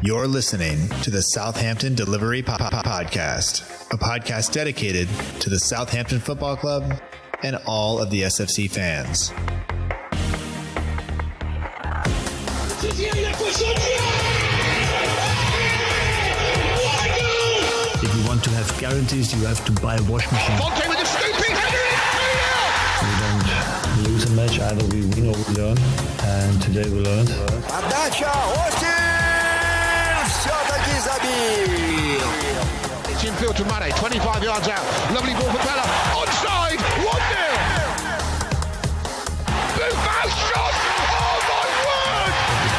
You're listening to the Southampton Delivery Podcast, a podcast dedicated to the Southampton Football Club and all of the SFC fans. If you want to have guarantees, you have to buy a washing machine. Fonte with a scooping header. We don't lose a match, either we win or we learn. And today we learned. Отдача, Остин! Все-таки забил! It's infield to Mane, 25 yards out. Lovely ball for Bella. Onside, 1-0. Buffon shot! Oh my word!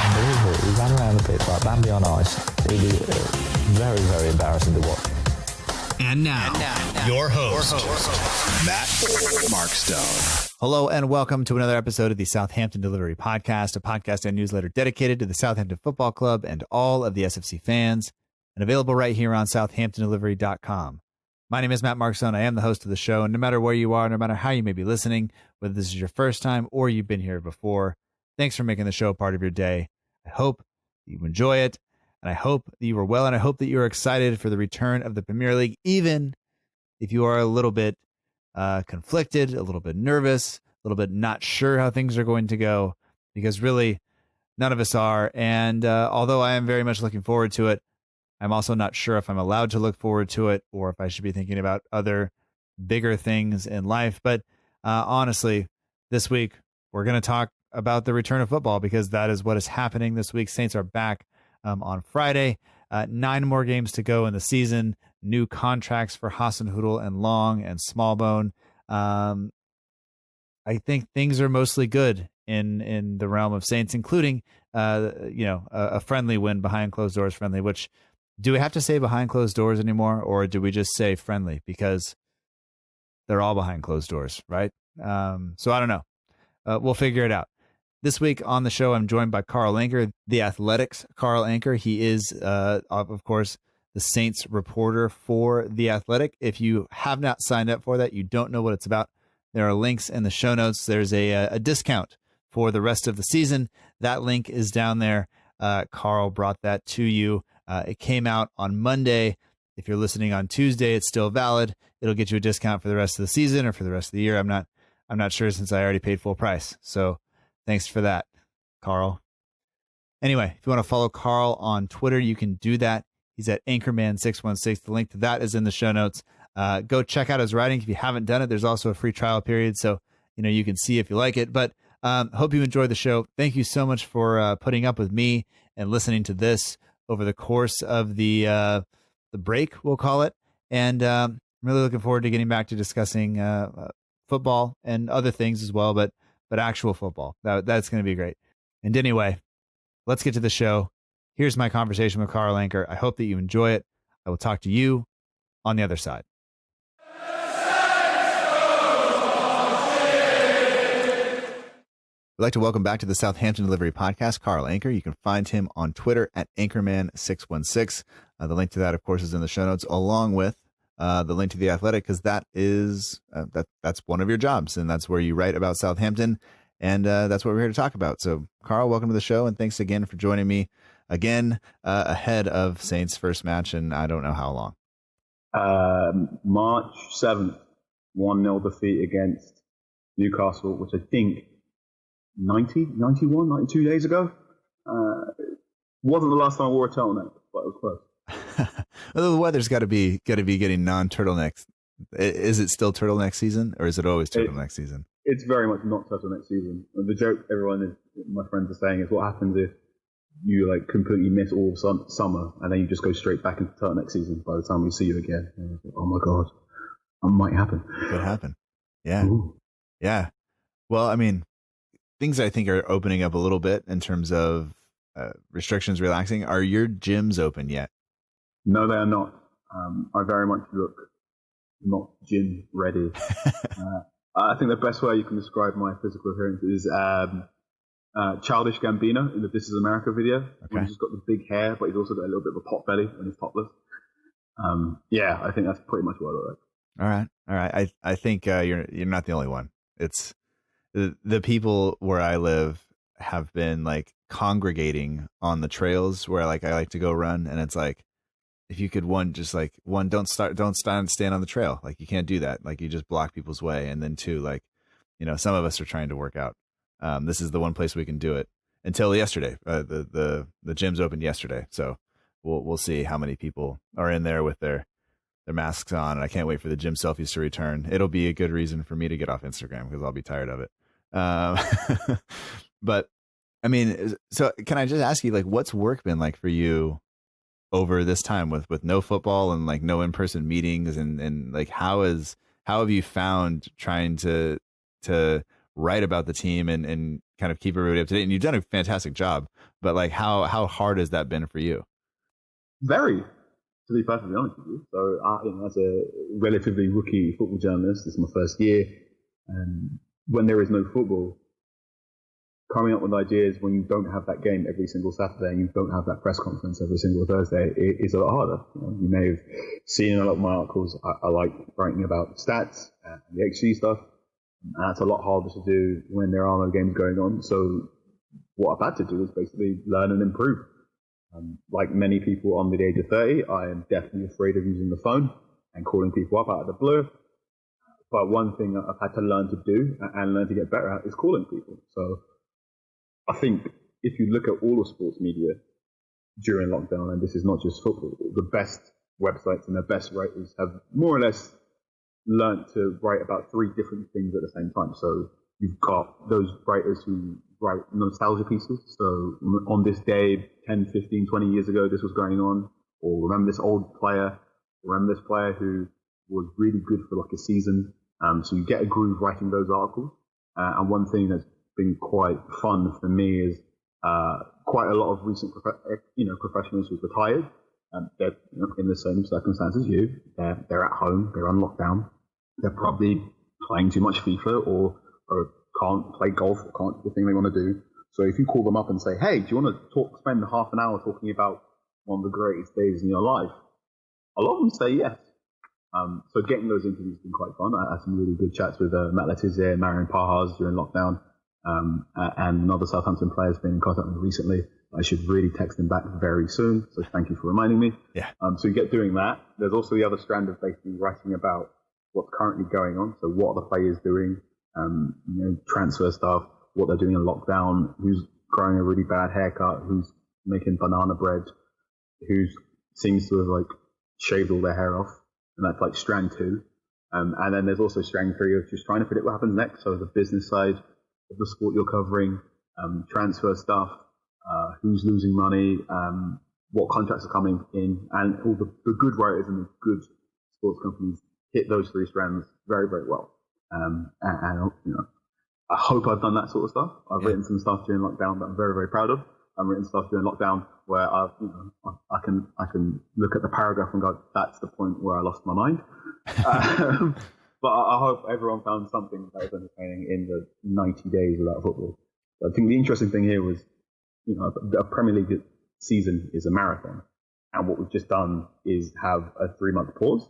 Unbelievable. We ran around the pitch like Bambi on ice. It was very, very embarrassing to watch. And now, your host, Matt Markstone. Hello and welcome to another episode of the Southampton Delivery Podcast, a podcast and newsletter dedicated to the Southampton Football Club and all of the SFC fans, and available right here on southamptondelivery.com. My name is Matt Markstone. I am the host of the show, and no matter where you are, no matter how you may be listening, whether this is your first time or you've been here before, thanks for making the show a part of your day. I hope you enjoy it, and I hope that you are well, and I hope that you are excited for the return of the Premier League, even if you are a little bit conflicted, a little bit nervous, a little bit not sure how things are going to go, because really none of us are. And although I am very much looking forward to it, I'm also not sure if I'm allowed to look forward to it or if I should be thinking about other bigger things in life. But honestly, this week we're going to talk about the return of football, because that is what is happening this week. Saints are back on Friday. 9 more games to go in the season. New contracts for Hasenhüttl and Long and Smallbone. I think things are mostly good in the realm of Saints, including a friendly win, behind closed doors friendly. Which, do we have to say behind closed doors anymore, or do we just say friendly, because they're all behind closed doors, right? So I don't know. We'll figure it out. This week on the show, I'm joined by Carl Anka, the Athletic's Carl Anka. He is, of course, the Saints reporter for The Athletic. If you have not signed up for that, you don't know what it's about, there are links in the show notes. There's a discount for the rest of the season. That link is down there. Carl brought that to you. It came out on Monday. If you're listening on Tuesday, it's still valid. It'll get you a discount for the rest of the season or for the rest of the year. I'm not sure, since I already paid full price. So thanks for that, Carl. Anyway, if you want to follow Carl on Twitter, you can do that. He's at Anchorman616. The link to that is in the show notes. Go check out his writing if you haven't done it. There's also a free trial period, so you can see if you like it. But hope you enjoyed the show. Thank you so much for putting up with me and listening to this over the course of the break, we'll call it. And I'm really looking forward to getting back to discussing football and other things as well, but actual football. That's going to be great. And anyway, let's get to the show. Here's my conversation with Carl Anka. I hope that you enjoy it. I will talk to you on the other side. We'd like to welcome back to the Southampton Delivery Podcast, Carl Anka. You can find him on Twitter at Anchorman616. The link to that, of course, is in the show notes, along with the link to The Athletic, because that is that's one of your jobs, and that's where you write about Southampton, and that's what we're here to talk about. So, Carl, welcome to the show, and thanks again for joining me again ahead of Saints' first match, and I don't know how long. March 7th, 1-0 defeat against Newcastle, which I think 92 days ago. Wasn't the last time I wore a turtleneck, but it was close. Well, the weather's got to be getting non-turtlenecks. Is it still turtleneck season, or is it always turtleneck season? It's very much not turtleneck season. The joke my friends are saying is, what happens if you completely miss all of summer and then you just go straight back into turtleneck season by the time we see you again? Oh my God, that might happen. Could happen. Yeah. Ooh. Yeah. Well, I mean, things I think are opening up a little bit in terms of restrictions relaxing. Are your gyms open yet? No, they are not. I very much look not gym ready. I think the best way you can describe my physical appearance is Childish Gambino in the This Is America video. Okay. He's just got the big hair, but he's also got a little bit of a pot belly when he's topless. Yeah, I think that's pretty much what I look like. All right. I think you're not the only one. It's the people where I live have been like congregating on the trails where like I like to go run, and it's like, if you could don't stand on the trail. Like you can't do that. Like you just block people's way. And then two, like, some of us are trying to work out. This is the one place we can do it until yesterday. The gyms opened yesterday. So we'll see how many people are in there with their masks on. And I can't wait for the gym selfies to return. It'll be a good reason for me to get off Instagram because I'll be tired of it. But I mean, so can I just ask you, like, what's work been like for you over this time with no football and like no in-person meetings, and like how have you found trying to write about the team and kind of keep everybody up to date? And you've done a fantastic job, but like how hard has that been for you? Very, to be perfectly honest with you. So as a relatively rookie football journalist, this is my first year, and when there is no football, coming up with ideas when you don't have that game every single Saturday and you don't have that press conference every single Thursday, it is a lot harder. You may have seen a lot of my articles. I like writing about stats and the XG stuff. And that's a lot harder to do when there are no games going on. So what I've had to do is basically learn and improve. Like many people under the age of 30, I am definitely afraid of using the phone and calling people up out of the blue. But one thing that I've had to learn to do and learn to get better at is calling people. So I think if you look at all of sports media during lockdown, and this is not just football, the best websites and the best writers have more or less learned to write about three different things at the same time. So you've got those writers who write nostalgia pieces. So on this day, 10, 15, 20 years ago, this was going on. Or remember this old player, remember this player who was really good for like a season. So you get a groove writing those articles. And one thing that's been quite fun for me is quite a lot of recent professionals who've retired. They're in the same circumstances as you. They're at home. They're on lockdown. They're probably playing too much FIFA or can't play golf or can't do the thing they want to do. So if you call them up and say, "Hey, do you want to spend half an hour talking about one of the greatest days in your life?" A lot of them say yes. So getting those interviews has been quite fun. I had some really good chats with Matt Letizia and Marion Pajas during lockdown. And another Southampton player has been in contact with me recently. I should really text him back very soon. So thank you for reminding me. Yeah. So you get doing that. There's also the other strand of basically writing about what's currently going on. So what are the players doing? Transfer stuff, what they're doing in lockdown, who's growing a really bad haircut, who's making banana bread, who seems to have like shaved all their hair off. And that's like strand 2. And then there's also strand 3 of just trying to predict what happens next. So the business side of the sport you're covering, transfer stuff, who's losing money, what contracts are coming in, and all the good writers and the good sports companies hit those 3 strands very, very well. I hope I've done that sort of stuff. I've written some stuff during lockdown that I'm very, very proud of. I've written stuff during lockdown where I can look at the paragraph and go, that's the point where I lost my mind. But I hope everyone found something that was entertaining in the 90 days without football. I think the interesting thing here was, a Premier League season is a marathon. And what we've just done is have a 3-month pause.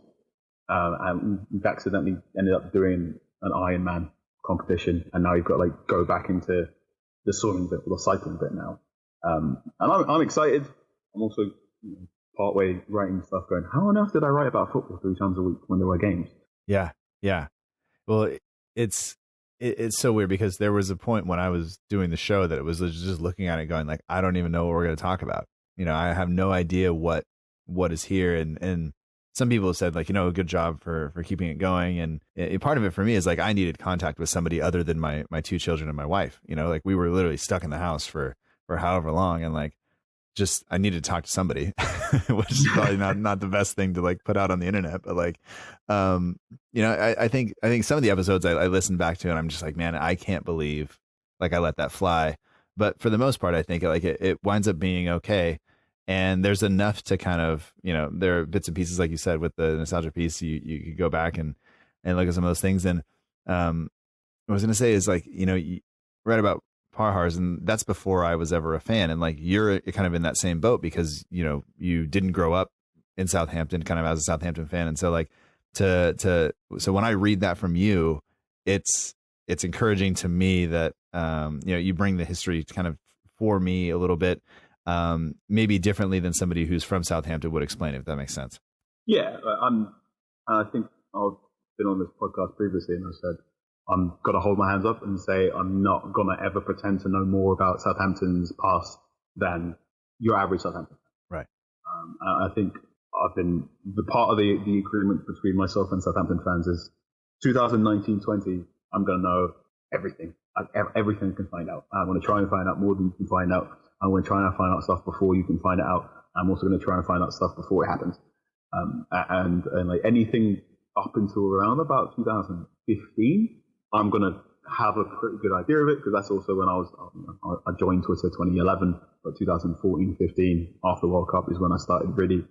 And we've accidentally ended up doing an Ironman competition. And now you've got to go back into the swimming bit or the cycling bit now. And I'm excited. I'm also partway writing stuff going, how on earth did I write about football 3 times a week when there were games? Yeah. Well, it's so weird because there was a point when I was doing the show that it was just looking at it going like, I don't even know what we're going to talk about. I have no idea what is here. And some people have said good job for keeping it going. And part of it for me is I needed contact with somebody other than my 2 children and my wife. We were literally stuck in the house for however long. And I needed to talk to somebody, which is probably not the best thing to put out on the internet. But I think some of the episodes I listened back to and I'm just like, man, I can't believe I let that fly. But for the most part, I think it winds up being okay. And there's enough to kind of, there are bits and pieces, like you said, with the nostalgia piece, you could go back and look at some of those things. And what I was going to say is you read about Parhars, and that's before I was ever a fan. And you're kind of in that same boat because, you didn't grow up in Southampton kind of as a Southampton fan. And so so when I read that from you, it's encouraging to me that you bring the history kind of for me a little bit, maybe differently than somebody who's from Southampton would explain it, if that makes sense. Yeah, I think I've been on this podcast previously, and I said I'm got to hold my hands up and say I'm not gonna ever pretend to know more about Southampton's past than your average Southampton. Right. I think I've been the part of the agreement between myself and Southampton fans is 2019-20. I'm gonna know everything. Everything you can find out. I want to try and find out more than you can find out. I want to try and find out stuff before you can find it out. I'm also going to try and find out stuff before it happens. And like anything up until around about 2015, I'm going to have a pretty good idea of it, because that's also when I joined Twitter 2011, but 2014-15 after the World Cup is when I started really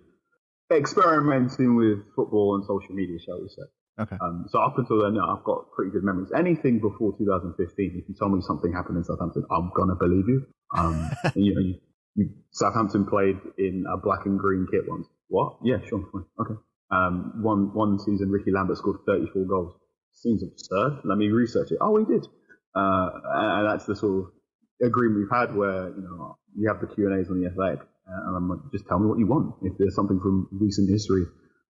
experimenting with football and social media, shall we say. Okay. So up until then, I've got pretty good memories. Anything before 2015, if you tell me something happened in Southampton, I'm gonna believe you. Southampton played in a black and green kit once. What? Yeah, sure, fine. Okay. One season, Ricky Lambert scored 34 goals. Seems absurd. Let me research it. Oh, he did. And that's the sort of agreement we've had, where you have the Q&As on the Athletic, and I'm like, just tell me what you want. If there's something from recent history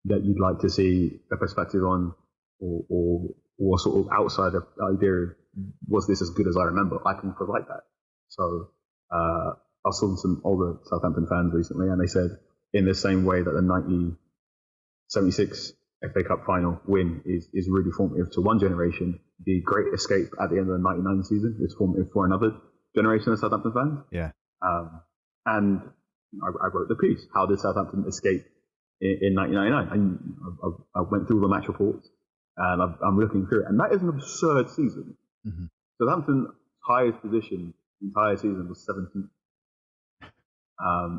that you'd like to see a perspective on, or sort of outside of the idea, was this as good as I remember, I can provide that. So I was talking to some older Southampton fans recently, and they said, in the same way that the 1976 FA Cup final win is really formative to one generation, the Great Escape at the end of the 99 season is formative for another generation of Southampton fans. Yeah. And I wrote the piece, How Did Southampton Escape in 1999? And I went through the match reports, and I'm looking through it, and that is an absurd season. Mm-hmm. Southampton's highest position the entire season was 17th.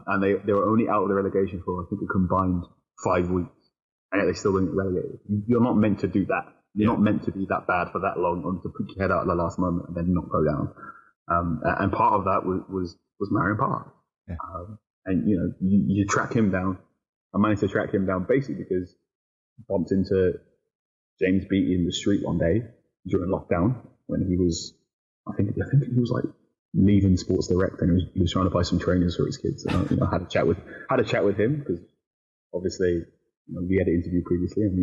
And they were only out of the relegation for, I think, a combined 5 weeks, and yet they still didn't get relegated. You're not meant to do that. You're not meant to be that bad for that long, or to put your head out at the last moment and then not go down. And part of that was Marion Park. Yeah. And you track him down. I managed to track him down basically because I bumped into James Beattie in the street one day during lockdown when he was, I think he was like leaving Sports Direct, and he was trying to buy some trainers for his kids. And I had a chat with him, because obviously we had an interview previously, and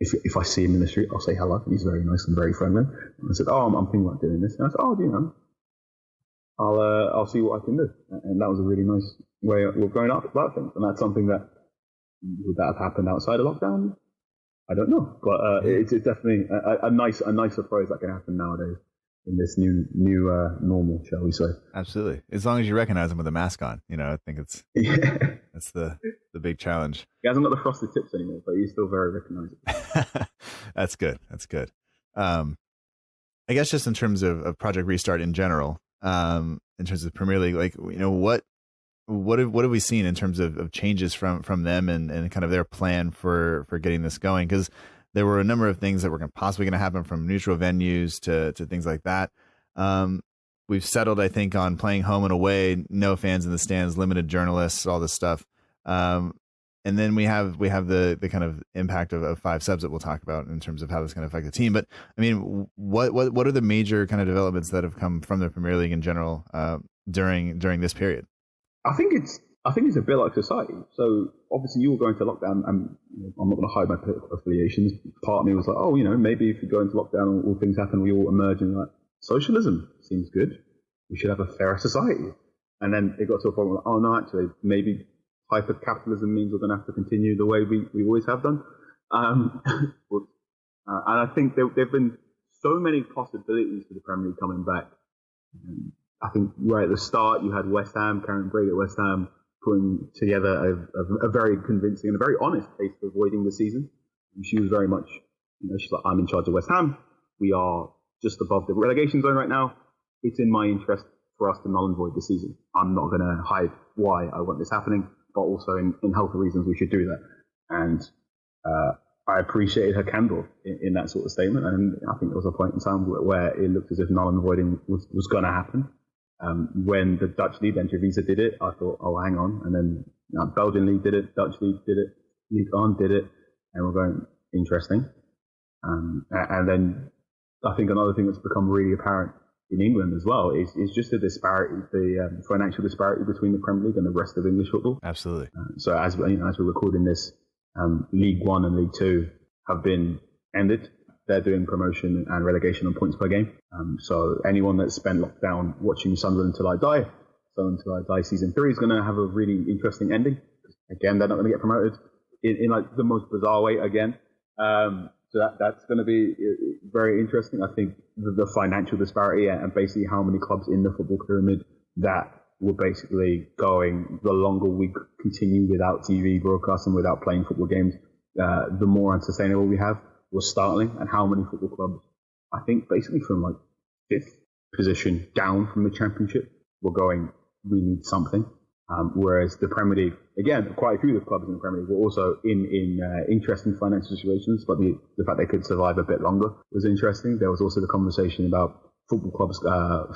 if I see him in the street, I'll say hello. He's very nice and very friendly. And I said, I'm thinking about doing this. And I said, I'll see what I can do. And that was a really nice way of going about things. And that's something that would that have happened outside of lockdown? I don't know, but it's definitely a nice surprise that can happen nowadays in this new normal, shall we say? Absolutely. As long as you recognize him with a mask on, I think it's that's the big challenge. He hasn't got the frosted tips anymore, but he's still very recognizable. That's good. I guess just in terms of Project Restart in general, in terms of the Premier League, like what have we seen in terms of changes from them and kind of their plan for getting this going? Because there were a number of things that were possibly going to happen, from neutral venues to things like that. We've settled, I think, on playing home and away, no fans in the stands, limited journalists, all this stuff. And then we have the kind of impact of 5 subs that we'll talk about in terms of how this is going to affect the team. But I mean, what are the major kind of developments that have come from the Premier League in general during this period? I think it's a bit like society. So obviously you were going to lockdown, and I'm not going to hide my political affiliations. Part of me was like, maybe if we go into lockdown and all things happen, we all emerge and like, socialism seems good. We should have a fairer society. And then it got to a point where, no, actually, maybe hyper-capitalism means we're going to have to continue the way we always have done. And I think there have been so many possibilities for the Premier League coming back. I think right at the start, you had West Ham, Karen Brady at West Ham, putting together a very convincing and a very honest case for avoiding the season. And she was very much, she's like, I'm in charge of West Ham. We are just above the relegation zone right now. It's in my interest for us to null and void the season. I'm not going to hide why I want this happening, but also in healthy reasons we should do that. And I appreciated her candor in that sort of statement. And I think there was a point in time where it looked as if null and voiding was going to happen. When the Dutch league, then Visa did it, I thought, hang on. And then Belgian league did it, Dutch league did it, League On did it, and we're going, interesting. And then I think another thing that's become really apparent in England as well is just the disparity, the financial disparity between the Premier League and the rest of English football. Absolutely. So as we're recording this, League One and League Two have been ended. They're doing promotion and relegation on points per game. So anyone that spent lockdown watching Sunderland Till I Die season 3 is going to have a really interesting ending. Again, they're not going to get promoted in like the most bizarre way again. So that's going to be very interesting. I think the financial disparity and basically how many clubs in the football pyramid that were basically going the longer we continue without TV broadcasting, without playing football games, the more unsustainable we have was startling. And how many football clubs, I think basically from like 5th position down from the Championship, were going, we need something. Whereas the Premier League, again, quite a few of the clubs in the Premier League were also in interesting financial situations, but the fact they could survive a bit longer was interesting. There was also the conversation about football clubs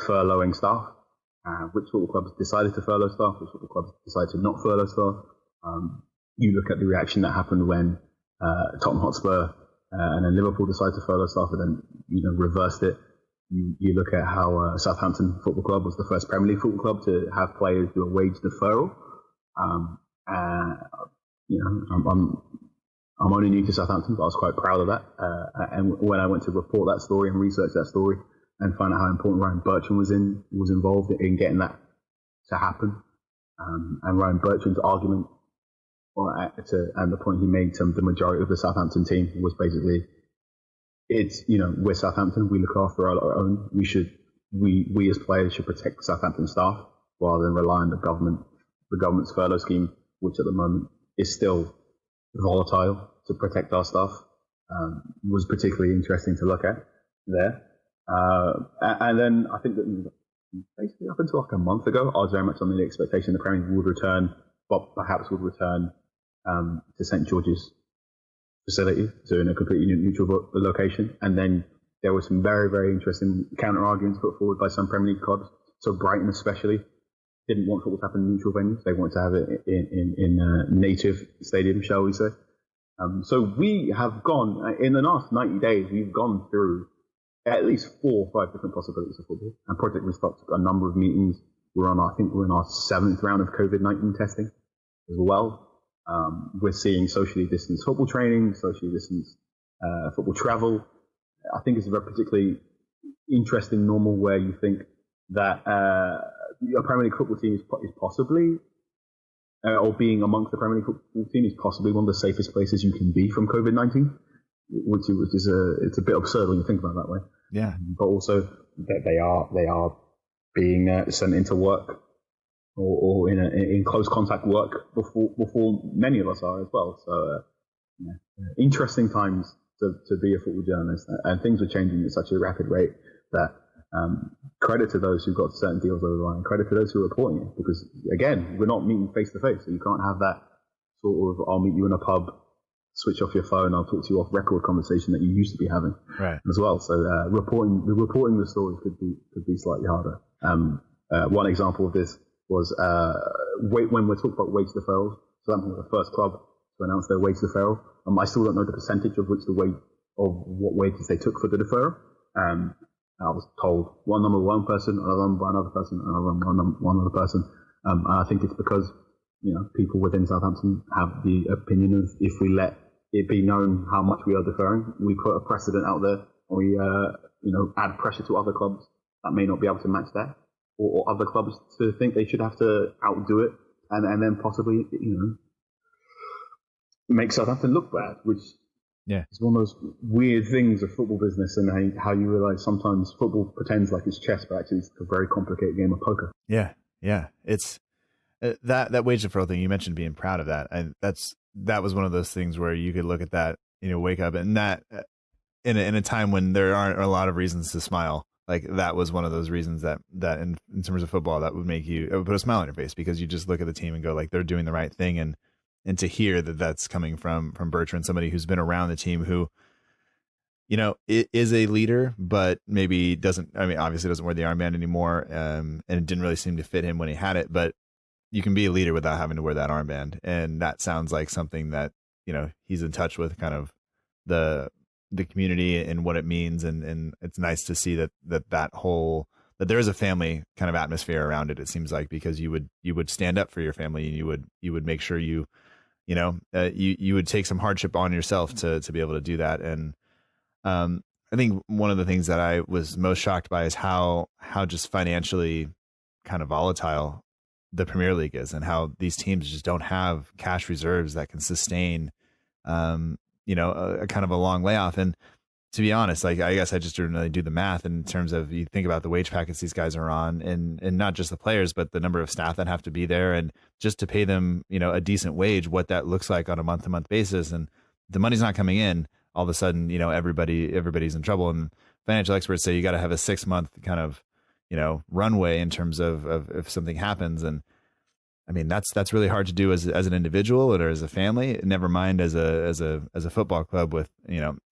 furloughing staff, which football clubs decided to furlough staff, which football clubs decided to not furlough staff. You look at the reaction that happened when Tottenham Hotspur and then Liverpool decided to furlough staff and then reversed it. You look at how Southampton Football Club was the first Premier League football club to have players do a wage deferral. I'm only new to Southampton, but I was quite proud of that. And when I went to report that story and research that story and find out how important Ryan Bertrand was involved in getting that to happen, and Ryan Bertrand's argument, and the point he made to the majority of the Southampton team was basically, it's, we're Southampton, we look after our own. We as players should protect Southampton staff rather than rely on the government's furlough scheme, which at the moment is still volatile, to protect our staff. Was particularly interesting to look at there. And then I think that basically up until like a month ago, I was very much on the expectation the Premier League would return, but perhaps would return to St George's facility, so in a completely neutral location. And then there were some very, very interesting counter arguments put forward by some Premier League clubs. So Brighton especially didn't want football to happen in neutral venues. They wanted to have it in a native stadium, shall we say. So we have gone, in the last 90 days, we've gone through at least 4 or 5 different possibilities of football. And Project Restart took a number of meetings. I think we're in our 7th round of COVID-19 testing as well. We're seeing socially distanced football training, socially distanced football travel. I think it's a very particularly interesting normal where you think that a Premier League football team is possibly, or being amongst the Premier League football team is possibly one of the safest places you can be from COVID-19, which is it's a bit absurd when you think about it that way. Yeah. But also that they are being sent into work or in close contact work before many of us are as well. So interesting times to be a football journalist, and things are changing at such a rapid rate that credit to those who got certain deals over the line, credit to those who are reporting it, because again, we're not meeting face to face, so you can't have that sort of I'll meet you in a pub, switch off your phone, I'll talk to you off record conversation that you used to be having, right, as well. So reporting the stories could be slightly harder. One example of this was when we're talking about wage deferrals. Southampton was the first club to announce their wage deferral. I still don't know the percentage of what wages they took for the deferral. I was told one number by one person, another number by another person, another number by one other person. And I think it's because people within Southampton have the opinion of, if we let it be known how much we are deferring, we put a precedent out there, and we add pressure to other clubs that may not be able to match that, or other clubs to think they should have to outdo it, and then possibly make Southampton look bad, which is one of those weird things of football business, and how you realise sometimes football pretends like it's chess, but actually it's a very complicated game of poker. Yeah. It's that wage deferral thing you mentioned, being proud of that, and that was one of those things where you could look at that, wake up, and that in a time when there aren't a lot of reasons to smile. Like, that was one of those reasons that in terms of football, that would put a smile on your face, because you just look at the team and go, like, they're doing the right thing. And to hear that that's coming from Bertrand, somebody who's been around the team, who, is a leader, but maybe obviously doesn't wear the armband anymore. And it didn't really seem to fit him when he had it, but you can be a leader without having to wear that armband. And that sounds like something that, he's in touch with, kind of the the community and what it means, and it's nice to see that there is a family kind of atmosphere around it. It seems like, because you would stand up for your family, and you would make sure you would take some hardship on yourself to be able to do that. And I think one of the things that I was most shocked by is how just financially kind of volatile the Premier League is, and how these teams just don't have cash reserves that can sustain, a kind of a long layoff. And to be honest, like, I guess I just didn't really do the math in terms of, you think about the wage packets these guys are on, and not just the players, but the number of staff that have to be there, and just to pay them, a decent wage, what that looks like on a month-to-month basis. And the money's not coming in. All of a sudden, everybody's in trouble. And financial experts say you got to have a 6-month kind of, runway in terms of if something happens. And I mean, that's really hard to do as an individual or as a family, never mind as a football club with,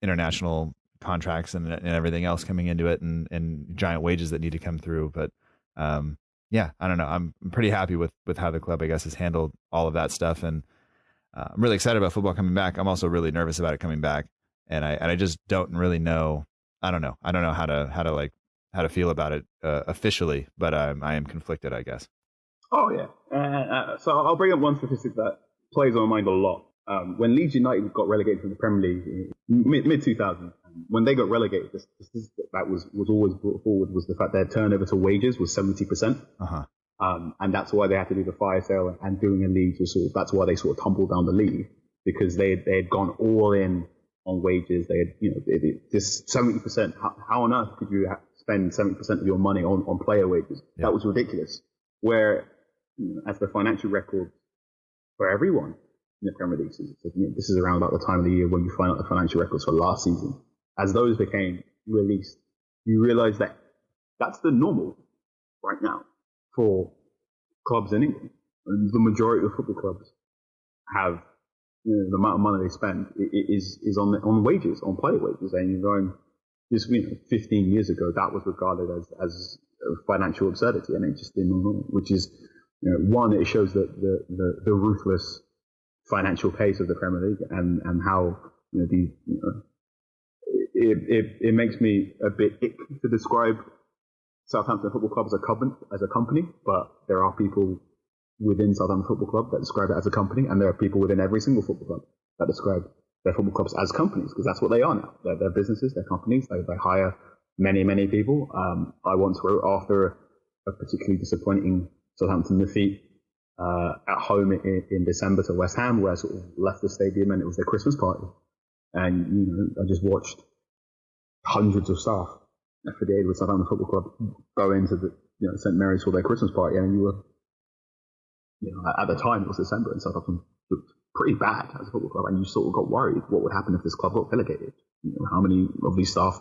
international contracts and everything else coming into it, and giant wages that need to come through. But yeah, I don't know. I'm pretty happy with how the club, I guess, has handled all of that stuff. And I'm really excited about football coming back. I'm also really nervous about it coming back. And I just don't really know. I don't know how to feel about it officially, but I am conflicted, I guess. Oh yeah. So I'll bring up one statistic that plays on my mind a lot. When Leeds United got relegated from the Premier League in mid 2000, when they got relegated, the statistic that was always brought forward was the fact their turnover to wages was 70%. And that's why they had to do the fire sale, and doing a league was that's why they sort of tumbled down the league, because they had gone all in on wages. They had, this 70%. How on earth could you spend 70% of your money on player wages? Yeah. That was ridiculous. Where, as the financial record for everyone in the Premier League, this is around about the time of the year when you find out the financial records for last season. As those became released, you realize that that's the normal right now for clubs in England. The majority of football clubs have, the amount of money they spend is on wages, on player wages. And you're going, just 15 years ago, that was regarded as a financial absurdity, and it just didn't know, which is, one, it shows that the ruthless financial pace of the Premier League, and how it makes me a bit ick to describe Southampton Football Club as a company, but there are people within Southampton Football Club that describe it as a company, and there are people within every single football club that describe their football clubs as companies, because that's what they are now. They're businesses, they're companies. They hire many people. I once wrote after a particularly disappointing Southampton defeat at home in December to West Ham, where I sort of left the stadium and it was their Christmas party, and I just watched hundreds of staff affiliated with Southampton Football Club go into the St Mary's for their Christmas party, and you were, at the time it was December, and Southampton looked pretty bad as a football club, and you sort of got worried what would happen if this club got relegated. How many of these staff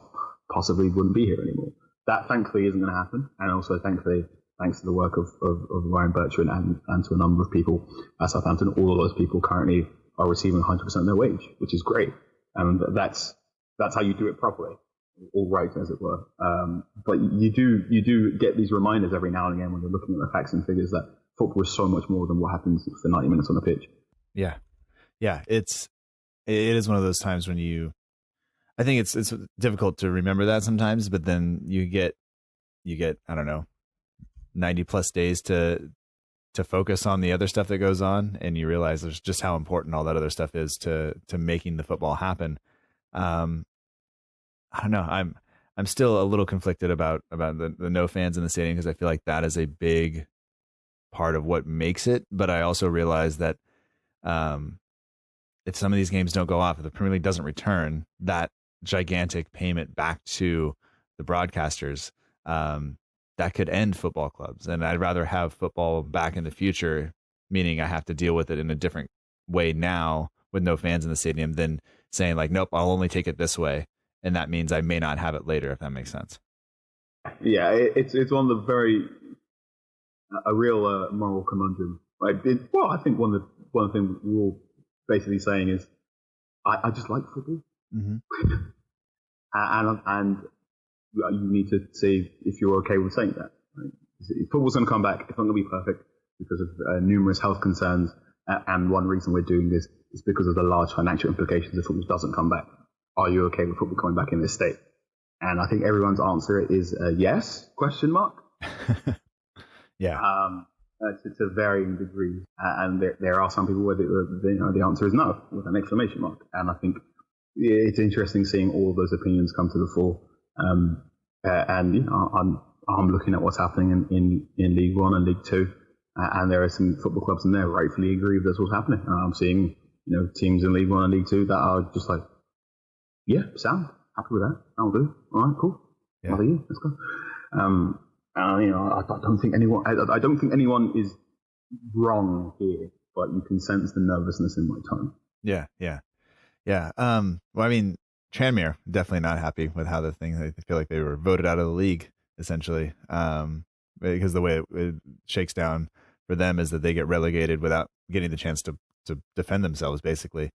possibly wouldn't be here anymore? That thankfully isn't going to happen, and also thankfully, thanks to the work of Ryan Bertrand and to a number of people at Southampton, all of those people currently are receiving 100% of their wage, which is great, and that's how you do it properly, all right, as it were. But you do get these reminders every now and again when you're looking at the facts and figures that football is so much more than what happens for 90 minutes on the pitch. Yeah. It is one of those times when I think it's difficult to remember that sometimes, but then you get, I don't know, 90 plus days to focus on the other stuff that goes on, and you realize there's just how important all that other stuff is to making the football happen. I don't know. I'm still a little conflicted about the no fans in the stadium, because I feel like that is a big part of what makes it. But I also realize that if some of these games don't go off, if the Premier League doesn't return that gigantic payment back to the broadcasters, that could end football clubs. And I'd rather have football back in the future, meaning I have to deal with it in a different way now with no fans in the stadium, than saying like, nope, I'll only take it this way, and that means I may not have it later, if that makes sense. Yeah, it's one of the a real moral conundrum. Right? I think one of the things we're all basically saying is, I just like football, and you need to see if you're okay with saying that. Right? Football's going to come back. It's not going to be perfect because of numerous health concerns, and one reason we're doing this is because of the large financial implications if football doesn't come back. are you okay with football coming back in this state? And I think everyone's answer is yes, question mark. Yeah. To varying degrees. And there are some people where the answer is no, with an exclamation mark. And I think it's interesting seeing all of those opinions come to the fore. And I'm looking at what's happening in League One and League Two. And there are some football clubs in there rightfully agree with what's happening. I'm seeing teams in League One and League Two that are just like, yeah, sound happy with that. That'll do. All right, cool. Yeah. Another year, let's go. I don't think anyone is wrong here, but you can sense the nervousness in my tone. Yeah. Well, I mean, Tranmere definitely not happy with how the thing. They feel like they were voted out of the league essentially, because the way it shakes down for them is that they get relegated without getting the chance to defend themselves, basically,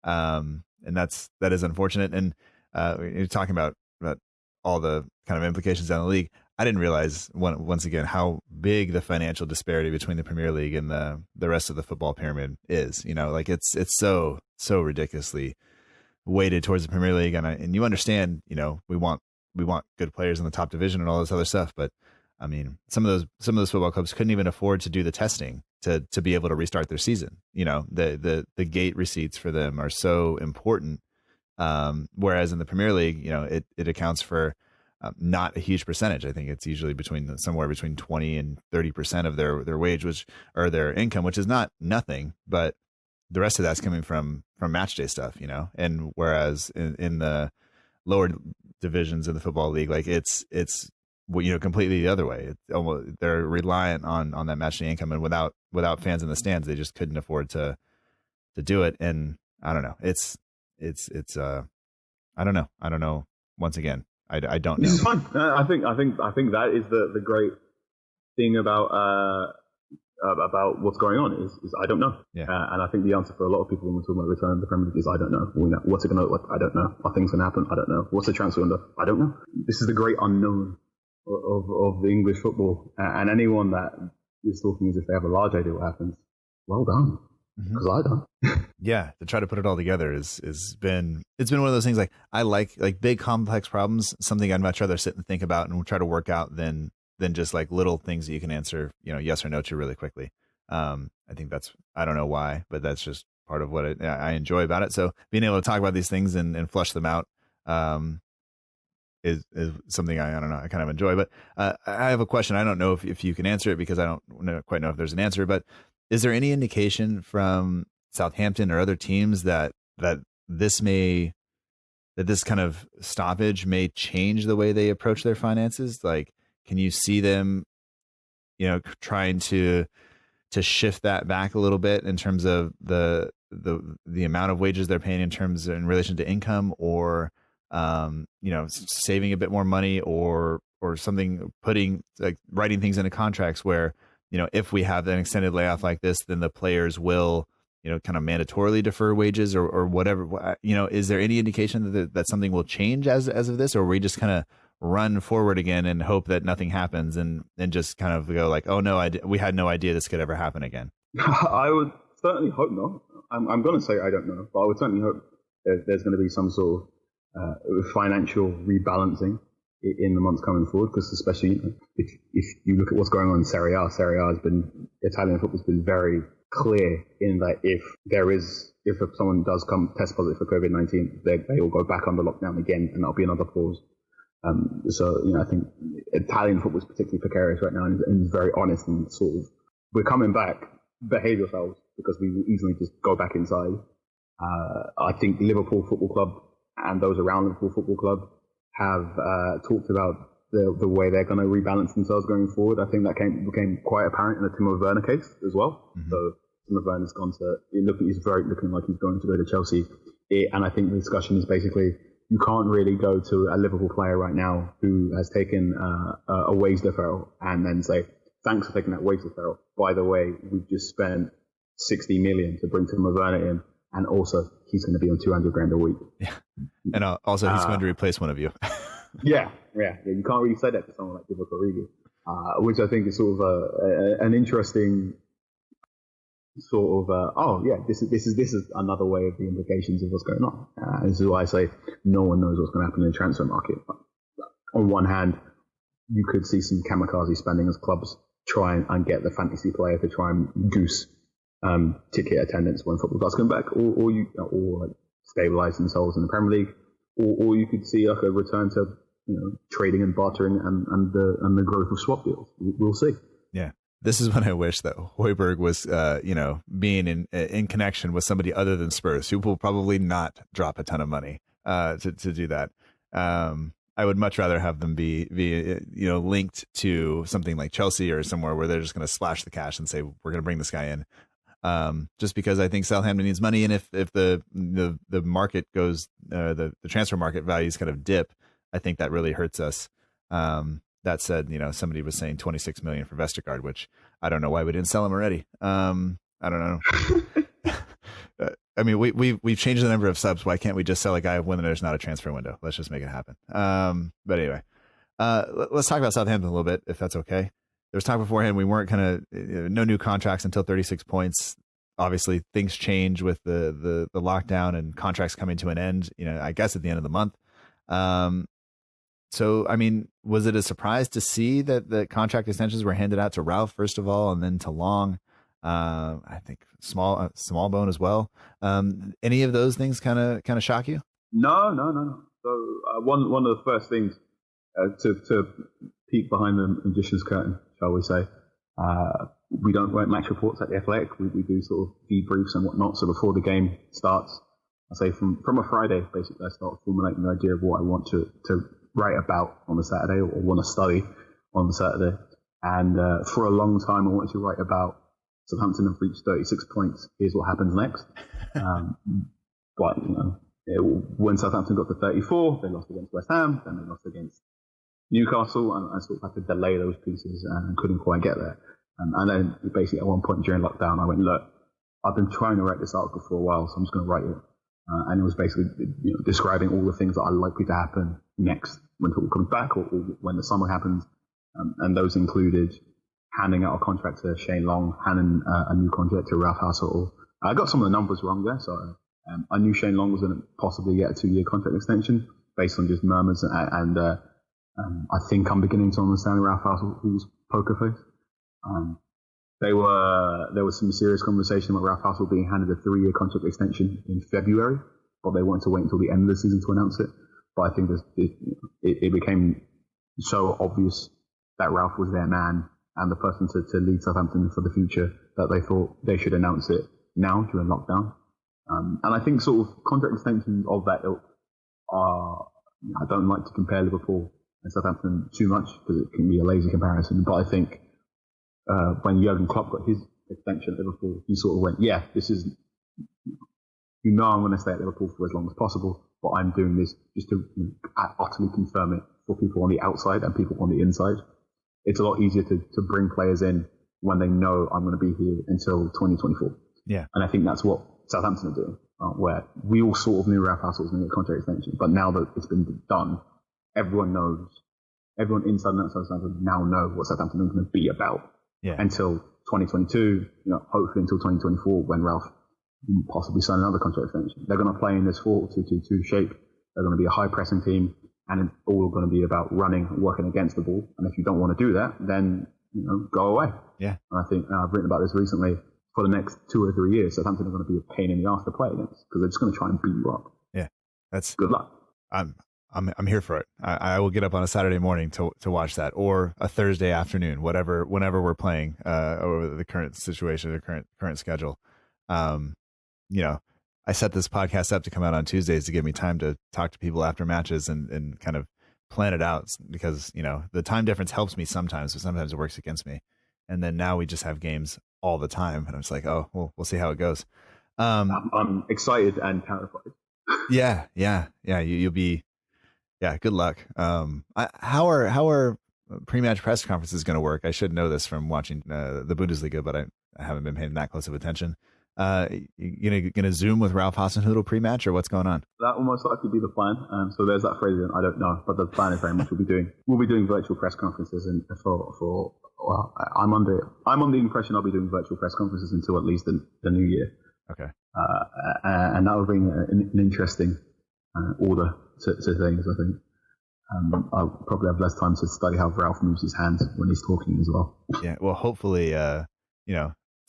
and that is unfortunate. And you're talking about all the kind of implications down the league. I didn't realize once again how big the financial disparity between the Premier League and the rest of the football pyramid is. Like it's so ridiculously weighted towards the Premier League, and you understand, we want good players in the top division and all this other stuff, but I mean, some of those football clubs couldn't even afford to do the testing to be able to restart their season. The gate receipts for them are so important, whereas in the Premier League, it accounts for not a huge percentage. I think it's usually somewhere between 20 and 30% of their wage, or their income, which is not nothing, but the rest of that's coming from match day stuff, and whereas in the lower divisions of the football league, like it's completely the other way. They're reliant on that match day income, and without fans in the stands, they just couldn't afford to do it. And I don't know. It's I don't know. Once again, I don't know. This is fine. I think that is the great thing about what's going on is I don't know. Yeah. And I think the answer for a lot of people when we're talking about return to the Premier League is I don't know. What's it going to look like? I don't know. Are things going to happen? I don't know. What's the transfer window? I don't know. This is the great unknown of the English football. And anyone that is talking as if they have a large idea what happens, well done. Because I don't. Yeah, to try to put it all together it's been one of those things. Like I like big complex problems, something I'd much rather sit and think about and try to work out than just like little things that you can answer, yes or no to really quickly. I think I don't know why, but that's just part of what I enjoy about it. So being able to talk about these things and flush them out is something I don't know, I kind of enjoy. But I have a question. I don't know if you can answer it because I don't quite know if there's an answer, but is there any indication from Southampton or other teams that this kind of stoppage may change the way they approach their finances? Like, can you see them, trying to shift that back a little bit in terms of the amount of wages they're paying in relation to income, or saving a bit more money, or something, writing things into contracts where, if we have an extended layoff like this, then the players will, kind of mandatorily defer wages or whatever. Is there any indication that something will change as of this, or we just kind of run forward again and hope that nothing happens and just kind of go like, oh no, we had no idea this could ever happen again? I would certainly hope not. I'm going to say I don't know, but I would certainly hope there's going to be some sort of financial rebalancing in the months coming forward, because especially if you look at what's going on in Serie A, Italian football's been very clear in that if someone does come test positive for COVID-19, they will go back under lockdown again, and that'll be another pause. I think Italian football is particularly precarious right now, and very honest and sort of, we're coming back, behave yourselves, because we will easily just go back inside. I think Liverpool Football Club and those around Liverpool Football Club have talked about the way they're going to rebalance themselves going forward. I think that became quite apparent in the Timo Werner case as well. Mm-hmm. So Timo Werner's looking like he's going to go to Chelsea. And I think the discussion is basically, you can't really go to a Liverpool player right now who has taken a wage deferral and then say, thanks for taking that wage deferral. By the way, we've just spent 60 million to bring Timo Werner in, and also he's going to be on 200 grand a week. Yeah, and also he's going to replace one of you. Yeah. You can't really say that to someone like Divock Origi, which I think is sort of an interesting sort of, this is another way of the implications of what's going on. This is why I say no one knows what's going to happen in the transfer market. But on one hand, you could see some kamikaze spending as clubs try and get the fantasy player to try and goose ticket attendance when football does come back, or like stabilize themselves in the Premier League, or you could see like a return to trading and bartering and the growth of swap deals. We'll see. Yeah. This is when I wish that Højbjerg was, being in connection with somebody other than Spurs, who will probably not drop a ton of money to do that. I would much rather have them be linked to something like Chelsea or somewhere where they're just going to splash the cash and say, we're going to bring this guy in. Just because I think Southampton needs money, and if the market goes, the transfer market values kind of dip, I think that really hurts us. That said, somebody was saying 26 million for Vestergaard, which I don't know why we didn't sell him already. I don't know. I mean, we've changed the number of subs. Why can't we just sell a guy when there's not a transfer window? Let's just make it happen. But anyway, let's talk about Southampton a little bit, if that's okay. There was talk beforehand. We weren't no new contracts until 36 points. Obviously, things change with the lockdown and contracts coming to an end. I guess at the end of the month. So, I mean, was it a surprise to see that the contract extensions were handed out to Ralph first of all, and then to Long? I think small bone as well. Any of those things kind of shock you? No. So one of the first things to peek behind the magician's curtain, shall we say, we don't write match reports at the Athletic. We do sort of debriefs and whatnot. So before the game starts, I say from a Friday, basically, I start formulating the idea of what I want to write about on the Saturday, or want to study on the Saturday. And for a long time, I wanted to write about Southampton have reached 36 points. Here's what happens next. But when Southampton got to 34, they lost against West Ham, then they lost against Newcastle, and I sort of had to delay those pieces and couldn't quite get there. And then basically at one point during lockdown, I went, look, I've been trying to write this article for a while, so I'm just going to write it. And it was basically describing all the things that are likely to happen next when football comes back, or when the summer happens. And those included handing out a contract to Shane Long, handing a new contract to Ralph Hasenhüttl. I got some of the numbers wrong there, so I knew Shane Long was going to possibly get a 2-year contract extension based on just murmurs, and I think I'm beginning to understand Ralph Hasenhüttl's poker face. There was some serious conversation about Ralph Hasenhüttl being handed a 3-year contract extension in February, but they wanted to wait until the end of the season to announce it. But I think it became so obvious that Ralph was their man and the person to lead Southampton for the future that they thought they should announce it now during lockdown. And I think sort of contract extensions of that ilk are, I don't like to compare Liverpool and Southampton too much because it can be a lazy comparison, but I think when Jurgen Klopp got his extension at Liverpool, he sort of went, yeah, this is, I'm going to stay at Liverpool for as long as possible, but I'm doing this just to utterly confirm it for people on the outside and people on the inside. It's a lot easier to bring players in when they know I'm going to be here until 2024. Yeah. And I think that's what Southampton are doing, where we all sort of knew Ralph Hasenhüttl was going to get a contract extension, but now that it's been done, everyone inside and outside Southampton now know what Southampton is going to be about. Yeah. Until 2022, hopefully until 2024, when Ralph possibly sign another contract extension. They're going to play in this 4-2-2-2 shape. They're going to be a high pressing team, and it's all going to be about running and working against the ball. And if you don't want to do that, then go away. Yeah. And I think I've written about this recently. For the next 2 or 3 years, Southampton are going to be a pain in the arse to play against because they're just going to try and beat you up. Yeah, that's good luck. I'm here for it. I will get up on a Saturday morning to watch that, or a Thursday afternoon, whenever we're playing, over the current situation, the current schedule. I set this podcast up to come out on Tuesdays to give me time to talk to people after matches and kind of plan it out, because the time difference helps me sometimes, but sometimes it works against me. And then now we just have games all the time, and I'm just like, oh, well, we'll see how it goes. I'm excited and terrified. Yeah. You'll be. Yeah, good luck. How are pre-match press conferences going to work? I should know this from watching the Bundesliga, but I haven't been paying that close of attention. You gonna Zoom with Ralph Hasenhüttl pre-match, or what's going on? That will most likely be the plan. So there's that phrase. I don't know, but the plan is very much we'll be doing virtual press conferences and for Well, I'm under the impression I'll be doing virtual press conferences until at least the new year. Okay. And that will bring an interesting order to things, I think. I'll probably have less time to study how Ralph moves his hands when he's talking as well. Yeah. Well, hopefully,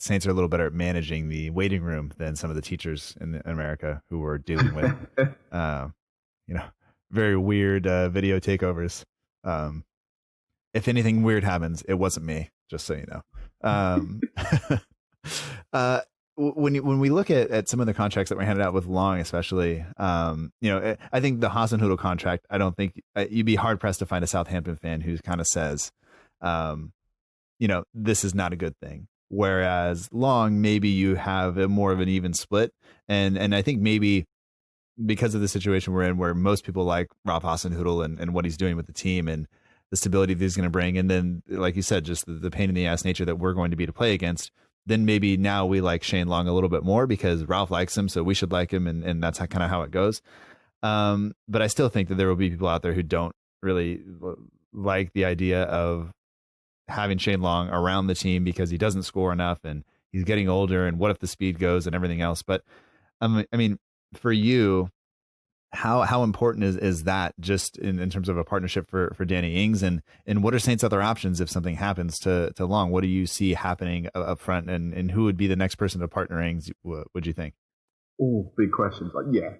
Saints are a little better at managing the waiting room than some of the teachers in America who were dealing with, very weird video takeovers. If anything weird happens, it wasn't me, just so you know. When we look at some of the contracts that were handed out with Long, especially, I think the Hasenhüttl contract, I don't think you'd be hard pressed to find a Southampton fan who kind of says, this is not a good thing. Whereas Long, maybe you have more of an even split. And I think maybe because of the situation we're in, where most people like Ralph Hasenhüttl and what he's doing with the team and the stability that he's going to bring. And then, like you said, just the pain in the ass nature that we're going to be to play against. Then maybe now we like Shane Long a little bit more because Ralph likes him, so we should like him, and that's kind of how it goes. But I still think that there will be people out there who don't really like the idea of having Shane Long around the team because he doesn't score enough and he's getting older, and what if the speed goes and everything else. But I mean, for you, how important is that just in terms of a partnership for Danny Ings, and what are Saints' other options if something happens to Long? What do you see happening up front, and who would be the next person to partner Ings, would you think? All big questions. Yeah.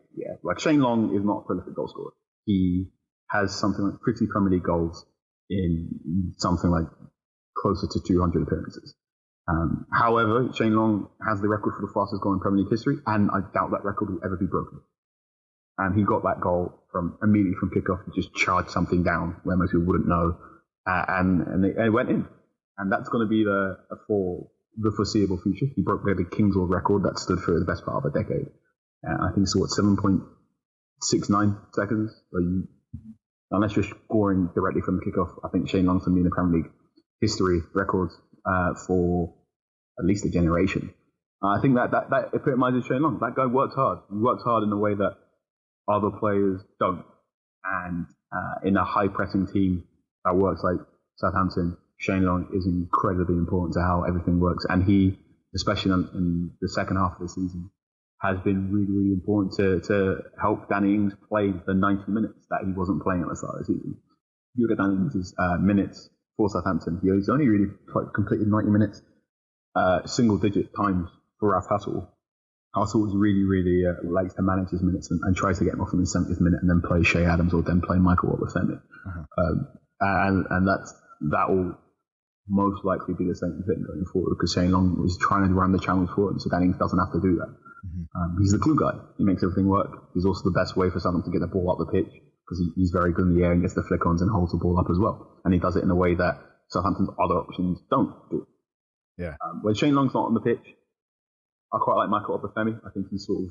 Like Shane Long is not a prolific goal scorer. He has something like 50 Premier League goals in something like closer to 200 appearances. However, Shane Long has the record for the fastest goal in Premier League history, and I doubt that record will ever be broken. And he got that goal immediately from kickoff. He just charged something down where most people wouldn't know, and it went in. And that's going to be for the foreseeable future. He broke the Kingswood record that stood for the best part of a decade. I think it's 7.69 seconds. Unless you're scoring directly from the kickoff, I think Shane Long's going to be in the Premier League history records for at least a generation. I think that epitomizes Shane Long. That guy works hard. He works hard in a way that other players don't. And in a high pressing team that works like Southampton, Shane Long is incredibly important to how everything works. And he, especially in the second half of the season, has been really, really important to help Danny Ings play the 90 minutes that he wasn't playing at the start of the season. If you look at Danny Ings' minutes for Southampton, he's only really completed 90 minutes, single digit times for Ralph Hasenhüttl. Hasenhüttl really, really likes to manage his minutes and tries to get him off in the 70th minute and then play Shea Adams or then play Michael Obafemi. And that will most likely be the same thing going forward because Shane Long is trying to run the channels forward, so Danny Ings doesn't have to do that. He's the glue guy. He makes everything work. He's also the best way for someone to get the ball up the pitch because he's very good in the air and gets the flick-ons and holds the ball up as well. And he does it in a way that Southampton's other options don't do. Yeah. When Shane Long's not on the pitch, I quite like Michael Obafemi. I think he's sort of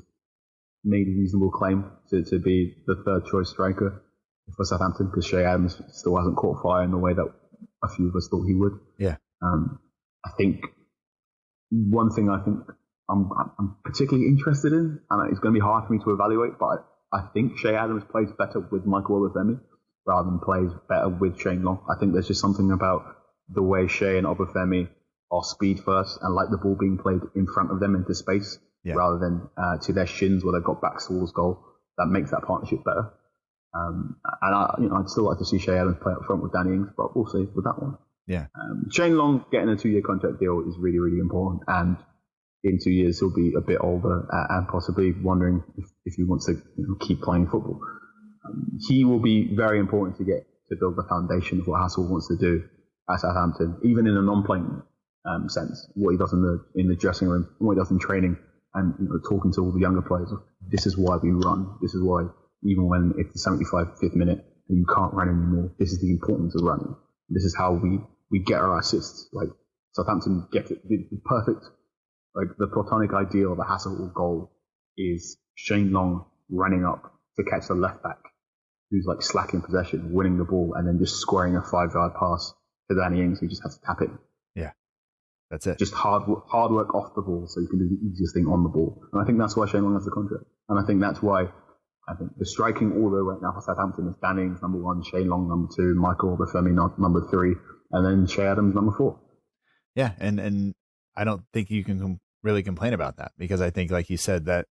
made a reasonable claim to be the third choice striker for Southampton because Shea Adams still hasn't caught fire in the way that a few of us thought he would. Yeah. I think one thing I think I'm particularly interested in, and it's going to be hard for me to evaluate, but I think Shea Adams plays better with Michael Obafemi rather than plays better with Shane Long. I think there's just something about the way Shea and Obafemi are speed first and like the ball being played in front of them into space rather than to their shins where they've got backs towards goal. That makes that partnership better. And I'd still like to see Shea Adams play up front with Danny Ings, but we'll see with that one. Yeah. Shane Long getting a 2-year contract deal is really, really important. And in 2 years, he'll be a bit older and possibly wondering if he wants to keep playing football. He will be very important to get to build the foundation of what Hasenhüttl wants to do at Southampton, even in a non-playing sense. What he does in the dressing room, what he does in training, and talking to all the younger players. This is why we run. This is why, even when it's the 75th minute and you can't run anymore, this is the importance of running. This is how we get our assists. Like Southampton get it. The perfect, like the platonic ideal of a Hasenhüttl goal is Shane Long running up to catch the left back who's like slack in possession, winning the ball, and then just squaring a 5-yard pass to Danny Ings who just has to tap it. Yeah. That's it. Just hard work off the ball so you can do the easiest thing on the ball. And I think that's why Shane Long has the contract. And I think that's why I think the striking order right now for Southampton is Danny Ings number 1, Shane Long number 2, Michael Obafemi number 3, and then Shea Adams number 4. Yeah, and I don't think you can really complain about that, because I think, like you said, that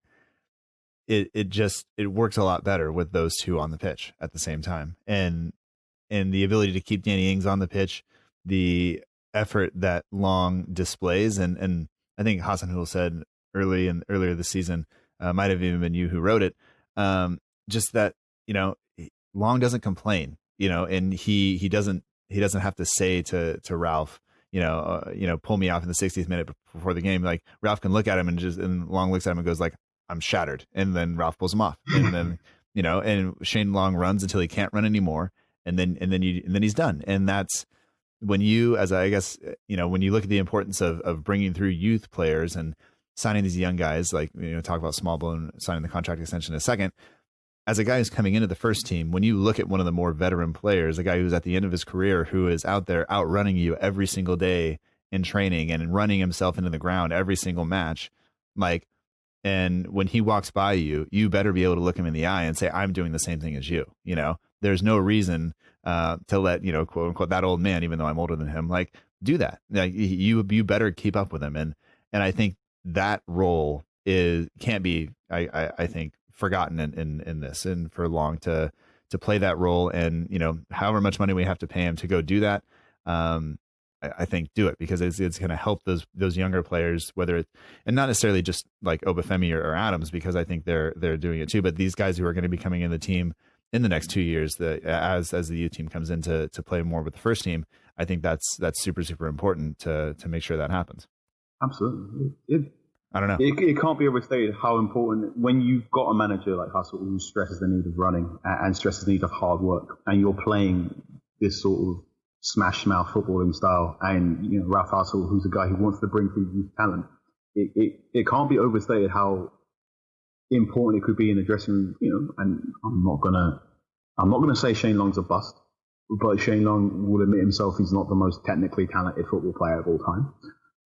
it works a lot better with those two on the pitch at the same time, and the ability to keep Danny Ings on the pitch, the effort that Long displays, and I think Hasenhüttl said earlier this season, might have even been you who wrote it, just that, you know, Long doesn't complain, you know, and he doesn't have to say to Ralph, you know, pull me off in the 60th minute before the game. Like, Ralph can look at him and Long looks at him and goes like, I'm shattered, and then Ralph pulls him off, and then you know, and Shane Long runs until he can't run anymore, and then he's done. And that's when you, as I guess, you know, when you look at the importance of bringing through youth players and signing these young guys, like, you know, talk about Smallbone signing the contract extension in a second. As a guy who's coming into the first team, when you look at one of the more veteran players, a guy who's at the end of his career, who is out there outrunning you every single day in training and running himself into the ground every single match, like, and when he walks by you, you better be able to look him in the eye and say, I'm doing the same thing as you. You know, there's no reason to let, you know, quote unquote, that old man, even though I'm older than him, like, do that. Like, you better keep up with him. And I think that role can't be, I think, forgotten in this, and for Long to play that role, and, you know, however much money we have to pay him to go do that, I think do it, because it's going to help those younger players, whether it's, and not necessarily just like Obafemi or Adams, because I think they're doing it too, but these guys who are going to be coming in the team in the next 2 years, as the youth team comes in to play more with the first team, I think that's super, super important to make sure that happens. Absolutely. I don't know. It can't be overstated how important, when you've got a manager like Hassel who stresses the need of running and stresses the need of hard work, and you're playing this sort of smash mouth footballing style, and, you know, Ralph Hassel, who's a guy who wants to bring through youth talent, it can't be overstated how important it could be in the dressing room. You know, and I'm not gonna say Shane Long's a bust, but Shane Long will admit himself he's not the most technically talented football player of all time.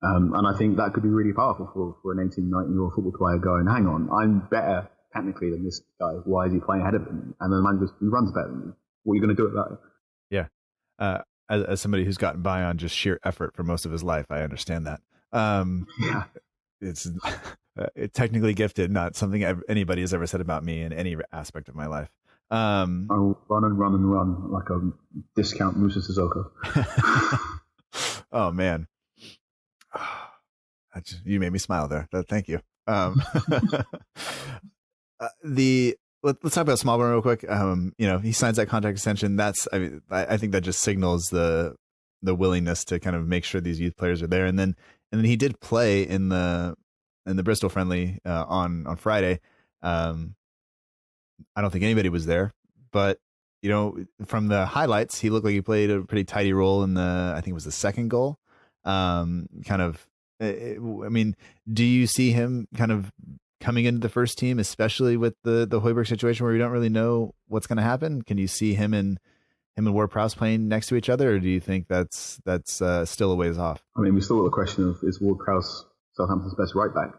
And I think that could be really powerful for an 18, 19-year-old football player going, hang on, I'm better technically than this guy. Why is he playing ahead of him? And then the man goes, he runs better than me. What are you going to do about it? Yeah. As somebody who's gotten by on just sheer effort for most of his life, I understand that. Yeah. It's technically gifted, not something anybody has ever said about me in any aspect of my life. I'll run and run and run like a discount Musa Sissoko. Oh, man. You made me smile there. Thank you. Let's talk about Smallbone real quick. You know, he signs that contract extension. I think that just signals the willingness to kind of make sure these youth players are there. And then he did play in the Bristol friendly on Friday. I don't think anybody was there, but, you know, from the highlights, he looked like he played a pretty tidy role in I think it was the second goal. I mean, do you see him kind of coming into the first team, especially with the Højbjerg situation where we don't really know what's going to happen? Can you see him and Ward-Prowse playing next to each other, or do you think that's still a ways off? I mean, we still got the question of, is Ward-Prowse Southampton's best right back?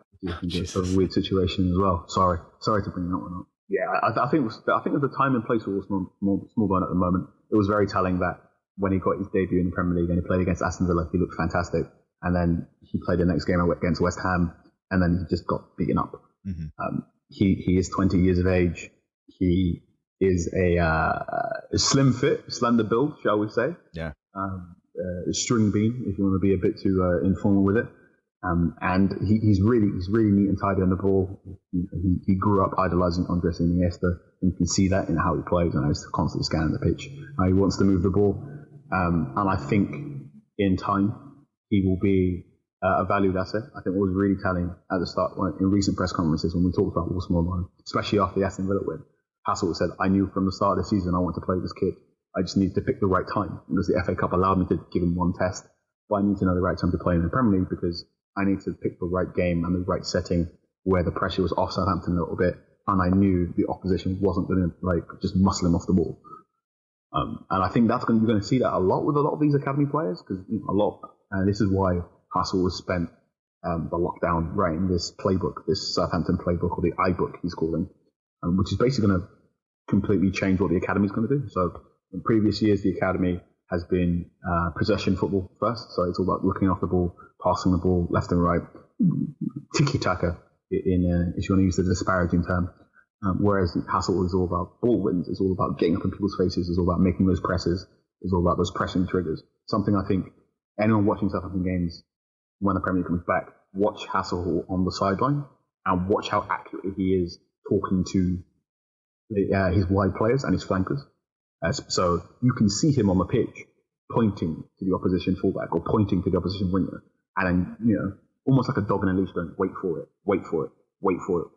It's a weird situation as well. Sorry to bring that one up. Yeah, I think at the time and place for Smallbone at the moment, it was very telling that when he got his debut in the Premier League and he played against Aston Villa, he looked fantastic. And then he played the next game against West Ham, and then he just got beaten up. Mm-hmm. He is 20 years of age. He is a slim fit, slender build, shall we say? Yeah. A string bean, if you want to be a bit too informal with it. And he's really neat and tidy on the ball. He grew up idolizing Andres Iniesta, and you can see that in how he plays, and he's constantly scanning the pitch. He wants to move the ball, and I think in time he will be a valued asset. I think what was really telling at the start, in recent press conferences when we talked about Smallbone, especially after the Aston Villa win, Hassel said, I knew from the start of the season I want to play this kid. I just need to pick the right time, because the FA Cup allowed me to give him one test, but I need to know the right time to play in the Premier League, because I need to pick the right game and the right setting where the pressure was off Southampton a little bit, and I knew the opposition wasn't going to just muscle him off the ball. And I think you're going to see that a lot with a lot of these academy players, because and this is why Hassel was spent the lockdown writing this playbook, this Southampton playbook, or the iBook he's calling, which is basically going to completely change what the academy is going to do. So in previous years, the academy has been possession football first. So it's all about looking off the ball, passing the ball left and right, tiki-taka, if you want to use the disparaging term. Whereas Hassel is all about ball wins. It's all about getting up in people's faces. It's all about making those presses. It's all about those pressing triggers. Something I think anyone watching Southampton games when the Premier League comes back, watch Hassel on the sideline and watch how accurately he is talking to his wide players and his flankers. So you can see him on the pitch pointing to the opposition fullback or pointing to the opposition winger, and then, almost like a dog in a leash going, wait for it, wait for it, wait for it,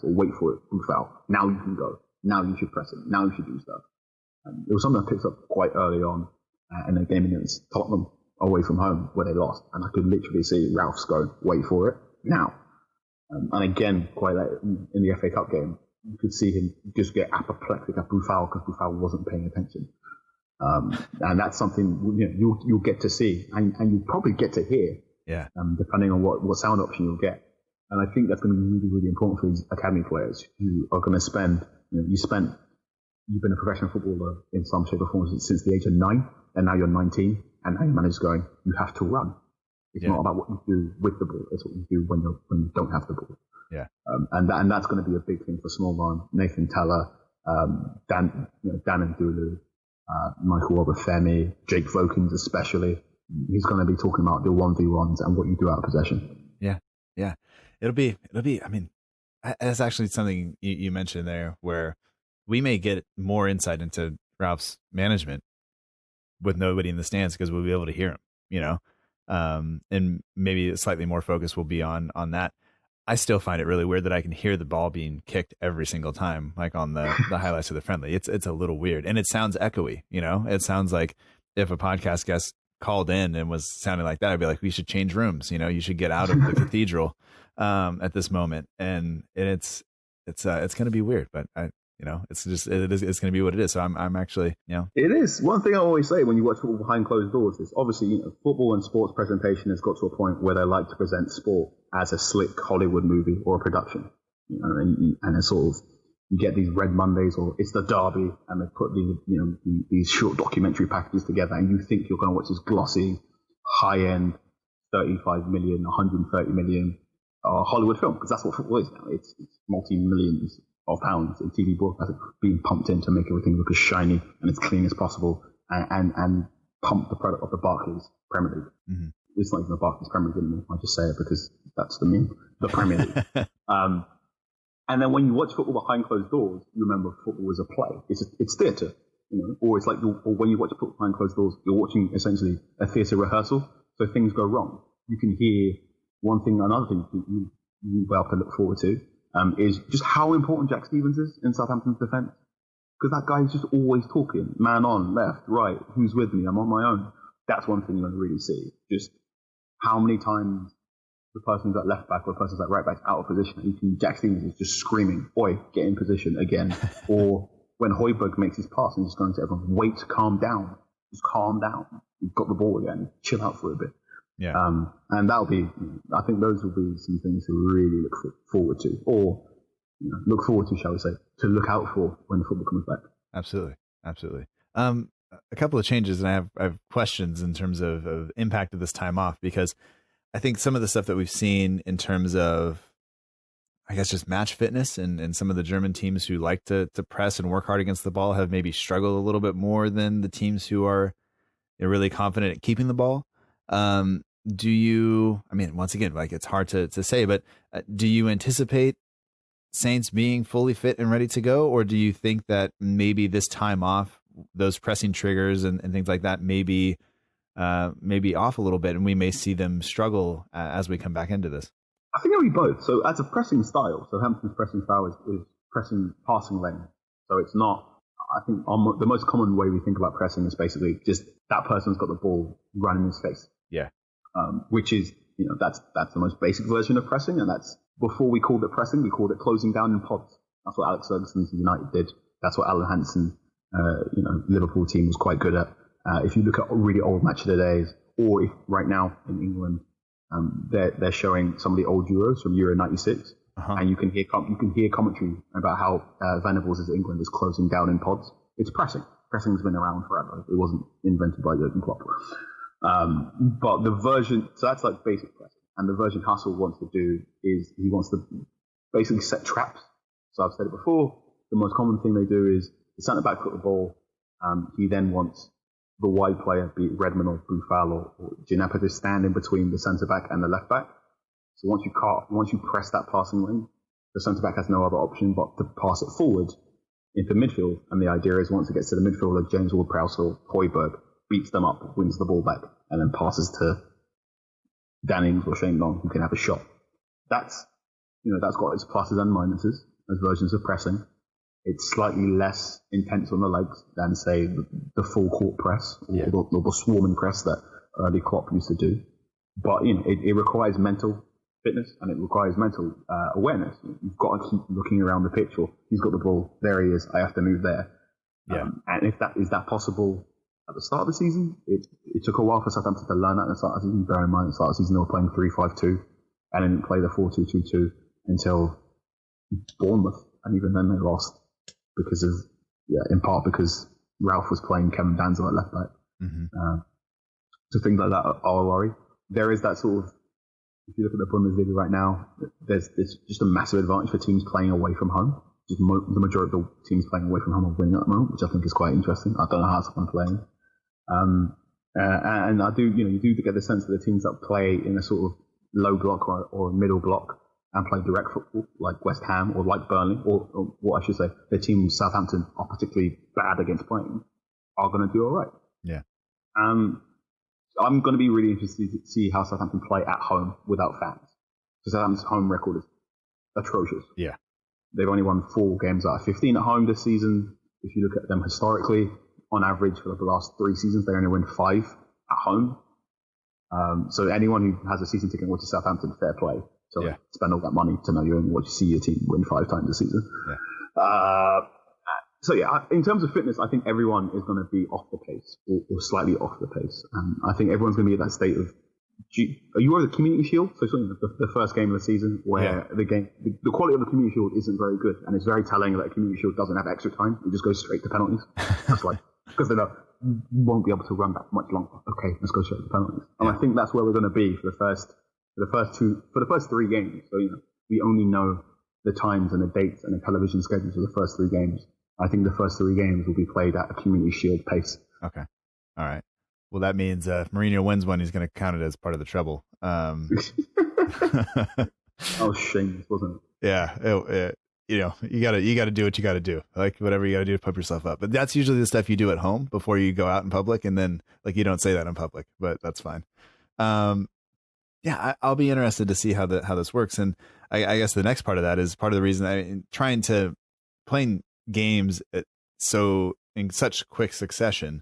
or wait for it, blue foul. Now you can go. Now you should press it. Now you should do stuff. It was something I picked up quite early on in a game against Tottenham away from home where they lost, and I could literally see Ralph's go, wait for it, now. And again, quite late in the FA Cup game, you could see him just get apoplectic at Buffal because Buffal wasn't paying attention. And that's something you'll get to see, and you'll probably get to hear, depending on what sound option you'll get. And I think that's going to be really, really important for these academy players who are going to spend, you've been a professional footballer in some shape or form since the age of 9, and now you're 19, and now your manager's going, you have to run. It's not about what you do with the ball, it's what you do when you don't have the ball. Yeah. And that's going to be a big thing for Smallman, Nathan Teller, Dan and Dulu, Michael Obafemi, Jake Vokins especially. He's going to be talking about the 1v1s and what you do out of possession. Yeah. Yeah. It'll be, I mean, that's actually something you mentioned there where we may get more insight into Ralph's management with nobody in the stands because we'll be able to hear him, and maybe slightly more focus will be on that. I still find it really weird that I can hear the ball being kicked every single time, like on the highlights of the friendly. It's a little weird, and it sounds echoey. It sounds like if a podcast guest called in and was sounding like that, I'd be like, we should change rooms. You should get out of the cathedral at this moment, and it's going to be weird, but it's going to be what it is. So I'm actually, It is. One thing I always say when you watch football behind closed doors is obviously, football and sports presentation has got to a point where they like to present sport as a slick Hollywood movie or a production. And it's sort of, you get these Red Mondays or it's the Derby, and they put these short documentary packages together, and you think you're going to watch this glossy, high-end, 35 million, 130 million Hollywood film, because that's what football is now. It's multi-millions of pounds in TV broadcasting being pumped in to make everything look as shiny and as clean as possible, and pump the product of the Barclays Premier League. Mm-hmm. It's not even the Barclays Premier League anymore. I just say it because that's the meme. The Premier League. And then when you watch football behind closed doors, you remember football is a play. It's theatre, or it's like, or when you watch football behind closed doors, you're watching essentially a theatre rehearsal. So things go wrong. You can hear one thing, another thing you have to look forward to. Is just how important Jack Stevens is in Southampton's defence. Because that guy is just always talking, man on, left, right, who's with me, I'm on my own. That's one thing you're going to really see. Just how many times the person who's at left back or the person's at right back out of position, and you can, Jack Stevens is just screaming, oi, get in position again. Or when Højbjerg makes his pass and he's going to everyone, wait, calm down. Just calm down. You've got the ball again. Chill out for a bit. Yeah. And that'll be, I think those will be some things to really look forward to, or look forward to, shall we say, to look out for when the football comes back. Absolutely. A couple of changes, and I have questions in terms of impact of this time off, because I think some of the stuff that we've seen in terms of, I guess, just match fitness and some of the German teams who like to press and work hard against the ball have maybe struggled a little bit more than the teams who are really confident at keeping the ball. Do you, once again, like, it's hard to say, but do you anticipate Saints being fully fit and ready to go? Or do you think that maybe this time off, those pressing triggers and things like that, maybe off a little bit, and we may see them struggle as we come back into this? I think it'll be both. So as a pressing style, so Hampton's pressing style is pressing passing lane. So it's not, I think the most common way we think about pressing is basically just that person's got the ball running in his face. Yeah. Which is, that's the most basic version of pressing. And that's, before we called it pressing, we called it closing down in pods. That's what Alex Ferguson's United did. That's what Alan Hansen, Liverpool team was quite good at. If you look at really old match of the days, or if right now in England, they're showing some of the old Euros from Euro 96. And you can hear commentary about how Venables' England is closing down in pods. It's pressing pressing's been around forever. It wasn't invented by Jurgen Klopp. But the version, so that's like basic pressing. And the version Hassel wants to do is he wants to basically set traps. So I've said it before, the most common thing they do is the centre-back got the ball. He then wants the wide player, be it Redmond or Buffal or Gineppa, to stand in between the centre-back and the left-back. So once you press that passing lane, the centre-back has no other option but to pass it forward into midfield. And the idea is once it gets to the midfield, like James Ward-Prowse or Højbjerg beats them up, wins the ball back, and then passes to Dan Ings or Shane Long, who can have a shot. That's got its pluses and minuses as versions of pressing. It's slightly less intense on the legs than, say, the full court press or the swarming press that early Klopp used to do. But it requires mental fitness and it requires mental awareness. You've got to keep looking around the pitch, or he's got the ball, there he is, I have to move there. Yeah. And is that possible at the start of the season? It took a while for Southampton to learn that at the start of the season. Bear in mind, at the start of the season they were playing 3-5-2 and didn't play the 4-2-2-2 until Bournemouth, and even then they lost in part because Ralph was playing Kevin Danzo at left back. Mm-hmm. So things like that are a worry. There is that sort of, if you look at the Bundesliga right now, there's just a massive advantage for teams playing away from home. Just the majority of the teams playing away from home are winning at the moment, which I think is quite interesting. I don't know how someone playing. And I do, you do get the sense that the teams that play in a sort of low block or middle block and play direct football, like West Ham or like Burnley, or what I should say, the team Southampton are particularly bad against playing, are going to do all right. Yeah. I'm going to be really interested to see how Southampton play at home without fans. Because Southampton's home record is atrocious. Yeah. They've only won 4 games out of 15 at home this season. If you look at them historically, on average for the last 3 seasons, they only win 5 at home. So anyone who has a season ticket and watches Southampton, fair play. So spend all that money to know you only want to see your team win 5 times a season. Yeah. In terms of fitness, I think everyone is going to be off the pace or slightly off the pace. And I think everyone's going to be at that state of, are you on the Community Shield? So the first game of the season where the quality of the Community Shield isn't very good. And it's very telling that a Community Shield doesn't have extra time. It just goes straight to penalties. That's like, because they know you won't be able to run back much longer. Okay, let's go straight to penalties. And I think that's where we're going to be for the first 3 games. So, we only know the times and the dates and the television schedules for the first 3 games. I think the first 3 games will be played at a Community Shield pace. Okay. All right. Well, that means if Mourinho wins one, he's going to count it as part of the treble. That was shameless, wasn't it? Yeah. You got to do what you got to do. Like whatever you got to do to pump yourself up. But that's usually the stuff you do at home before you go out in public. And then you don't say that in public, but that's fine. I'll be interested to see how this works. And I guess the next part of that is part of the reason playing games in such quick succession,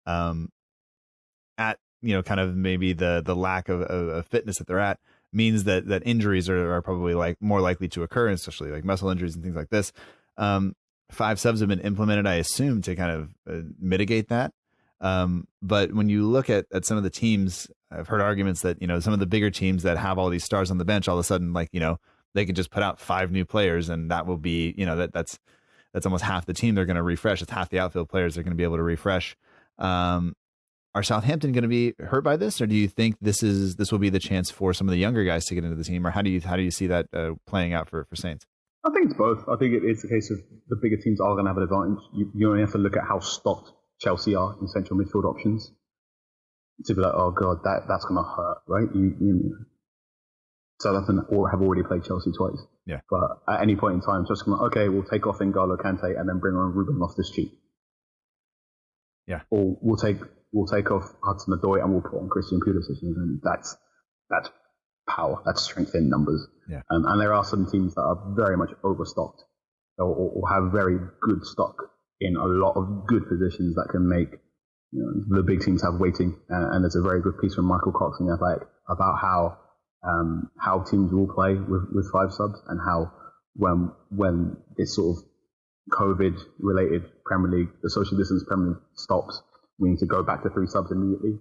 at kind of maybe the lack of fitness that they're at means that injuries are probably more likely to occur, especially like muscle injuries and things like this. 5 subs have been implemented, I assume, to kind of mitigate that. But when you look at some of the teams, I've heard arguments that, some of the bigger teams that have all these stars on the bench, all of a sudden, they can just put out 5 new players and that will be, that's almost half the team they're going to refresh. It's half the outfield players they're going to be able to refresh. Are Southampton going to be hurt by this, or do you think this will be the chance for some of the younger guys to get into the team, or how do you see that playing out for Saints? I think it's both. I think it's a case of the bigger teams are going to have an advantage. You only have to look at how stocked Chelsea are in central midfield options to be like, oh god, that's going to hurt, right? Southampton have already played Chelsea twice. Yeah. But at any point in time, just going, okay, we'll take off N'Golo Kante and then bring on Ruben Loftus-Cheek. Yeah. Or we'll take off Hudson-Odoi and we'll put on Christian Pulisic, and that's power, that's strength in numbers. Yeah. And there are some teams that are very much overstocked or have very good stock in a lot of good positions that can make the big teams have waiting. And there's a very good piece from Michael Cox in the Athletic about how teams will play with 5 subs and how when this sort of COVID-related Premier League, the social distance Premier League stops, we need to go back to 3 subs immediately.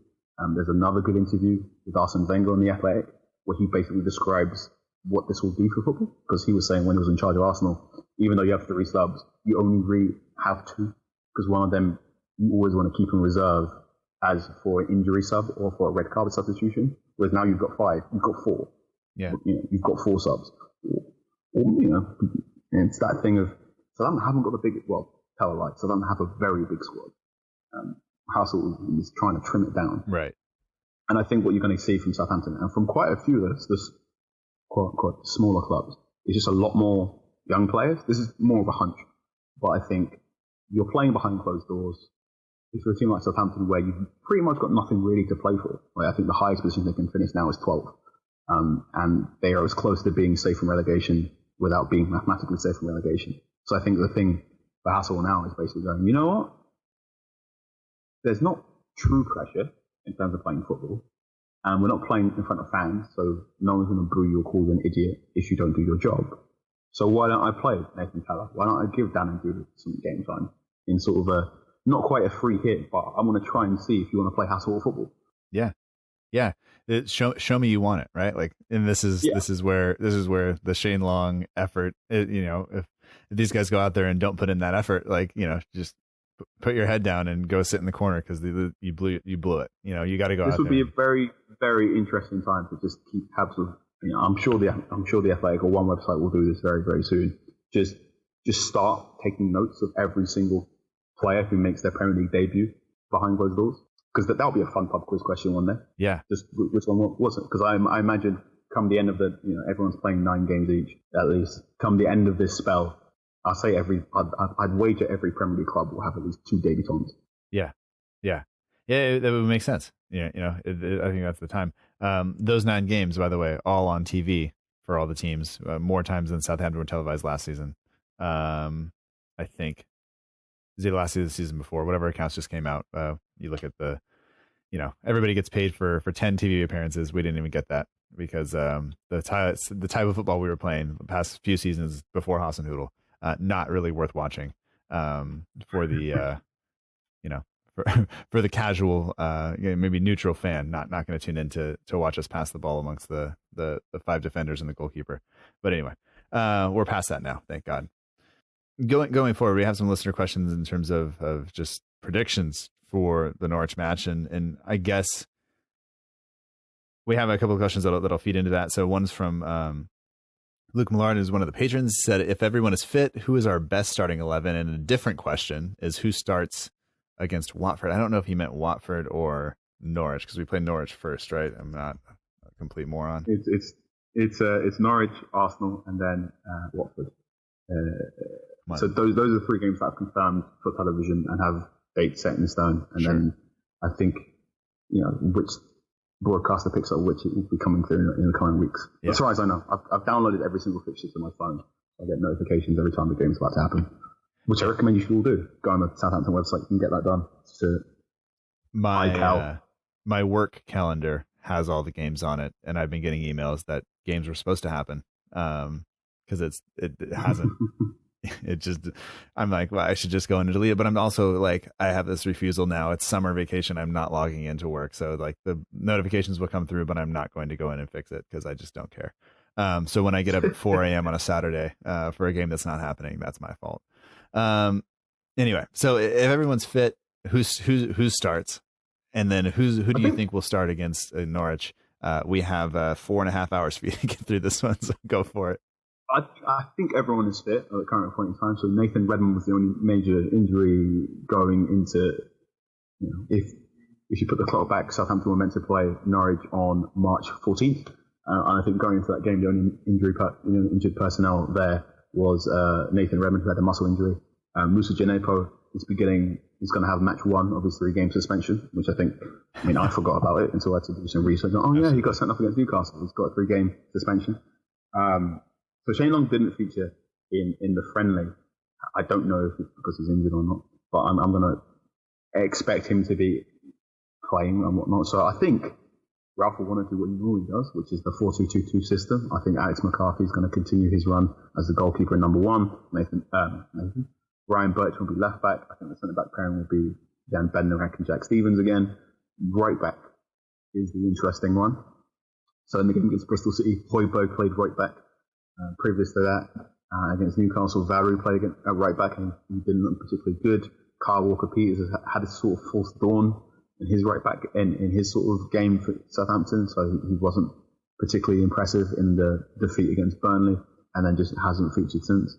There's another good interview with Arsene Wenger on the Athletic where he basically describes what this will do for football, because he was saying when he was in charge of Arsenal, even though you have 3 subs, you only really have 2, because one of them you always want to keep in reserve as for an injury sub or for a red card substitution. Whereas now you've got 5, you've got 4. Yeah. You've got 4 subs. Or, it's that thing of Southampton haven't got the big, tell a lie, Southampton have a very big squad. Hassel is trying to trim it down. Right. And I think what you're going to see from Southampton and from quite a few of this quote unquote smaller clubs is just a lot more young players. This is more of a hunch, but I think you're playing behind closed doors. If you're a team like Southampton where you've pretty much got nothing really to play for, I think the highest position they can finish now is 12th, and they are as close to being safe from relegation without being mathematically safe from relegation. So I think the thing for Hassel now is basically going, you know what? There's not true pressure in terms of playing football. And we're not playing in front of fans, so no one's going to boo you or call you an idiot if you don't do your job. So why don't I play Nathan Tella? Why don't I give Dan and Drew some game time in sort of a, not quite a free hit, but I'm going to try and see if you want to play Hassel football. Yeah. Yeah. Show me you want it, right? Like, and this is where the Shane Long effort, if these guys go out there and don't put in that effort, just put your head down and go sit in the corner because you blew it. You got to go. This out would there. be a very, very interesting time to just keep tabs of. I'm sure the Athletic or one website will do this very, very soon. Just start taking notes of every single player who makes their Premier League debut behind closed doors, because that'll be a fun pub quiz question one day. Yeah. Just which one was it? Because I imagine come the end of everyone's playing 9 games each at least. Come the end of this spell. I'd say I'd wager every Premier League club will have at least 2 debutants. Yeah, that would make sense. I think that's the time. Those 9 games, by the way, all on TV for all the teams, more times than Southampton were televised last season. I think is the last season, the season before, whatever accounts just came out. You look at everybody gets paid for 10 TV appearances. We didn't even get that because the type of football we were playing the past few seasons before Hasenhüttl. Not really worth watching for the for the casual maybe neutral fan, not going to tune in to watch us pass the ball amongst the 5 defenders and the goalkeeper. But anyway, we're past that now, thank God. Going forward, we have some listener questions in terms of just predictions for the Norwich match, and I guess we have a couple of questions that'll feed into that. So one's from Luke Millard, is one of the patrons, said, if everyone is fit, who is our best starting 11? And a different question is who starts against Watford. I don't know if he meant Watford or Norwich, because we played Norwich first, right? I'm not a complete moron. It's Norwich, Arsenal, and then Watford. So those are the 3 games that I've confirmed for television and have dates set in stone. And then I think which broadcaster picks up which, it will be coming through in the coming weeks. Yeah. As far as I know, I've downloaded every single fixture to my phone. I get notifications every time the game's about to happen, which I recommend you should all do. Go on the Southampton website, you can get that done. My work calendar has all the games on it, and I've been getting emails that games were supposed to happen because it hasn't. It just, I'm like, well, I should just go in and delete it. But I'm also like, I have this refusal now. It's summer vacation. I'm not logging into work. So like the notifications will come through, but I'm not going to go in and fix it because I just don't care. So when I get up at 4 a.m. on a Saturday for a game that's not happening, that's my fault. Anyway, so if everyone's fit, who starts? And then who do you think will start against Norwich? We have 4.5 hours for you to get through this one, so go for it. I think everyone is fit at the current point in time. So Nathan Redmond was the only major injury going into, if you put the clock back, Southampton were meant to play Norwich on March 14th. And I think going into that game, the only injured personnel there was Nathan Redmond, who had a muscle injury. Musa Djenepo is going to have match 1 of his 3-game suspension, which I forgot about it until I had to do some research. Oh yeah, he got sent off against Newcastle. He's got a 3-game suspension. So Shane Long didn't feature in the friendly. I don't know if it's because he's injured or not, but I'm going to expect him to be playing and whatnot. So I think Ralph will want to do what he normally does, which is the 4-2-2-2 system. I think Alex McCarthy is going to continue his run as the goalkeeper in number 1. Ryan Birch will be left back. I think the centre back pairing will be Jan Bednarek and Jack Stevens again. Right back is the interesting one. So in the game against Bristol City, Højbjerg played right back. Previous to that, against Newcastle, Varu played at right back and he didn't look particularly good. Carl Walker-Peters has had a sort of false dawn in his right back in his sort of game for Southampton, so he wasn't particularly impressive in the defeat against Burnley, and then just hasn't featured since.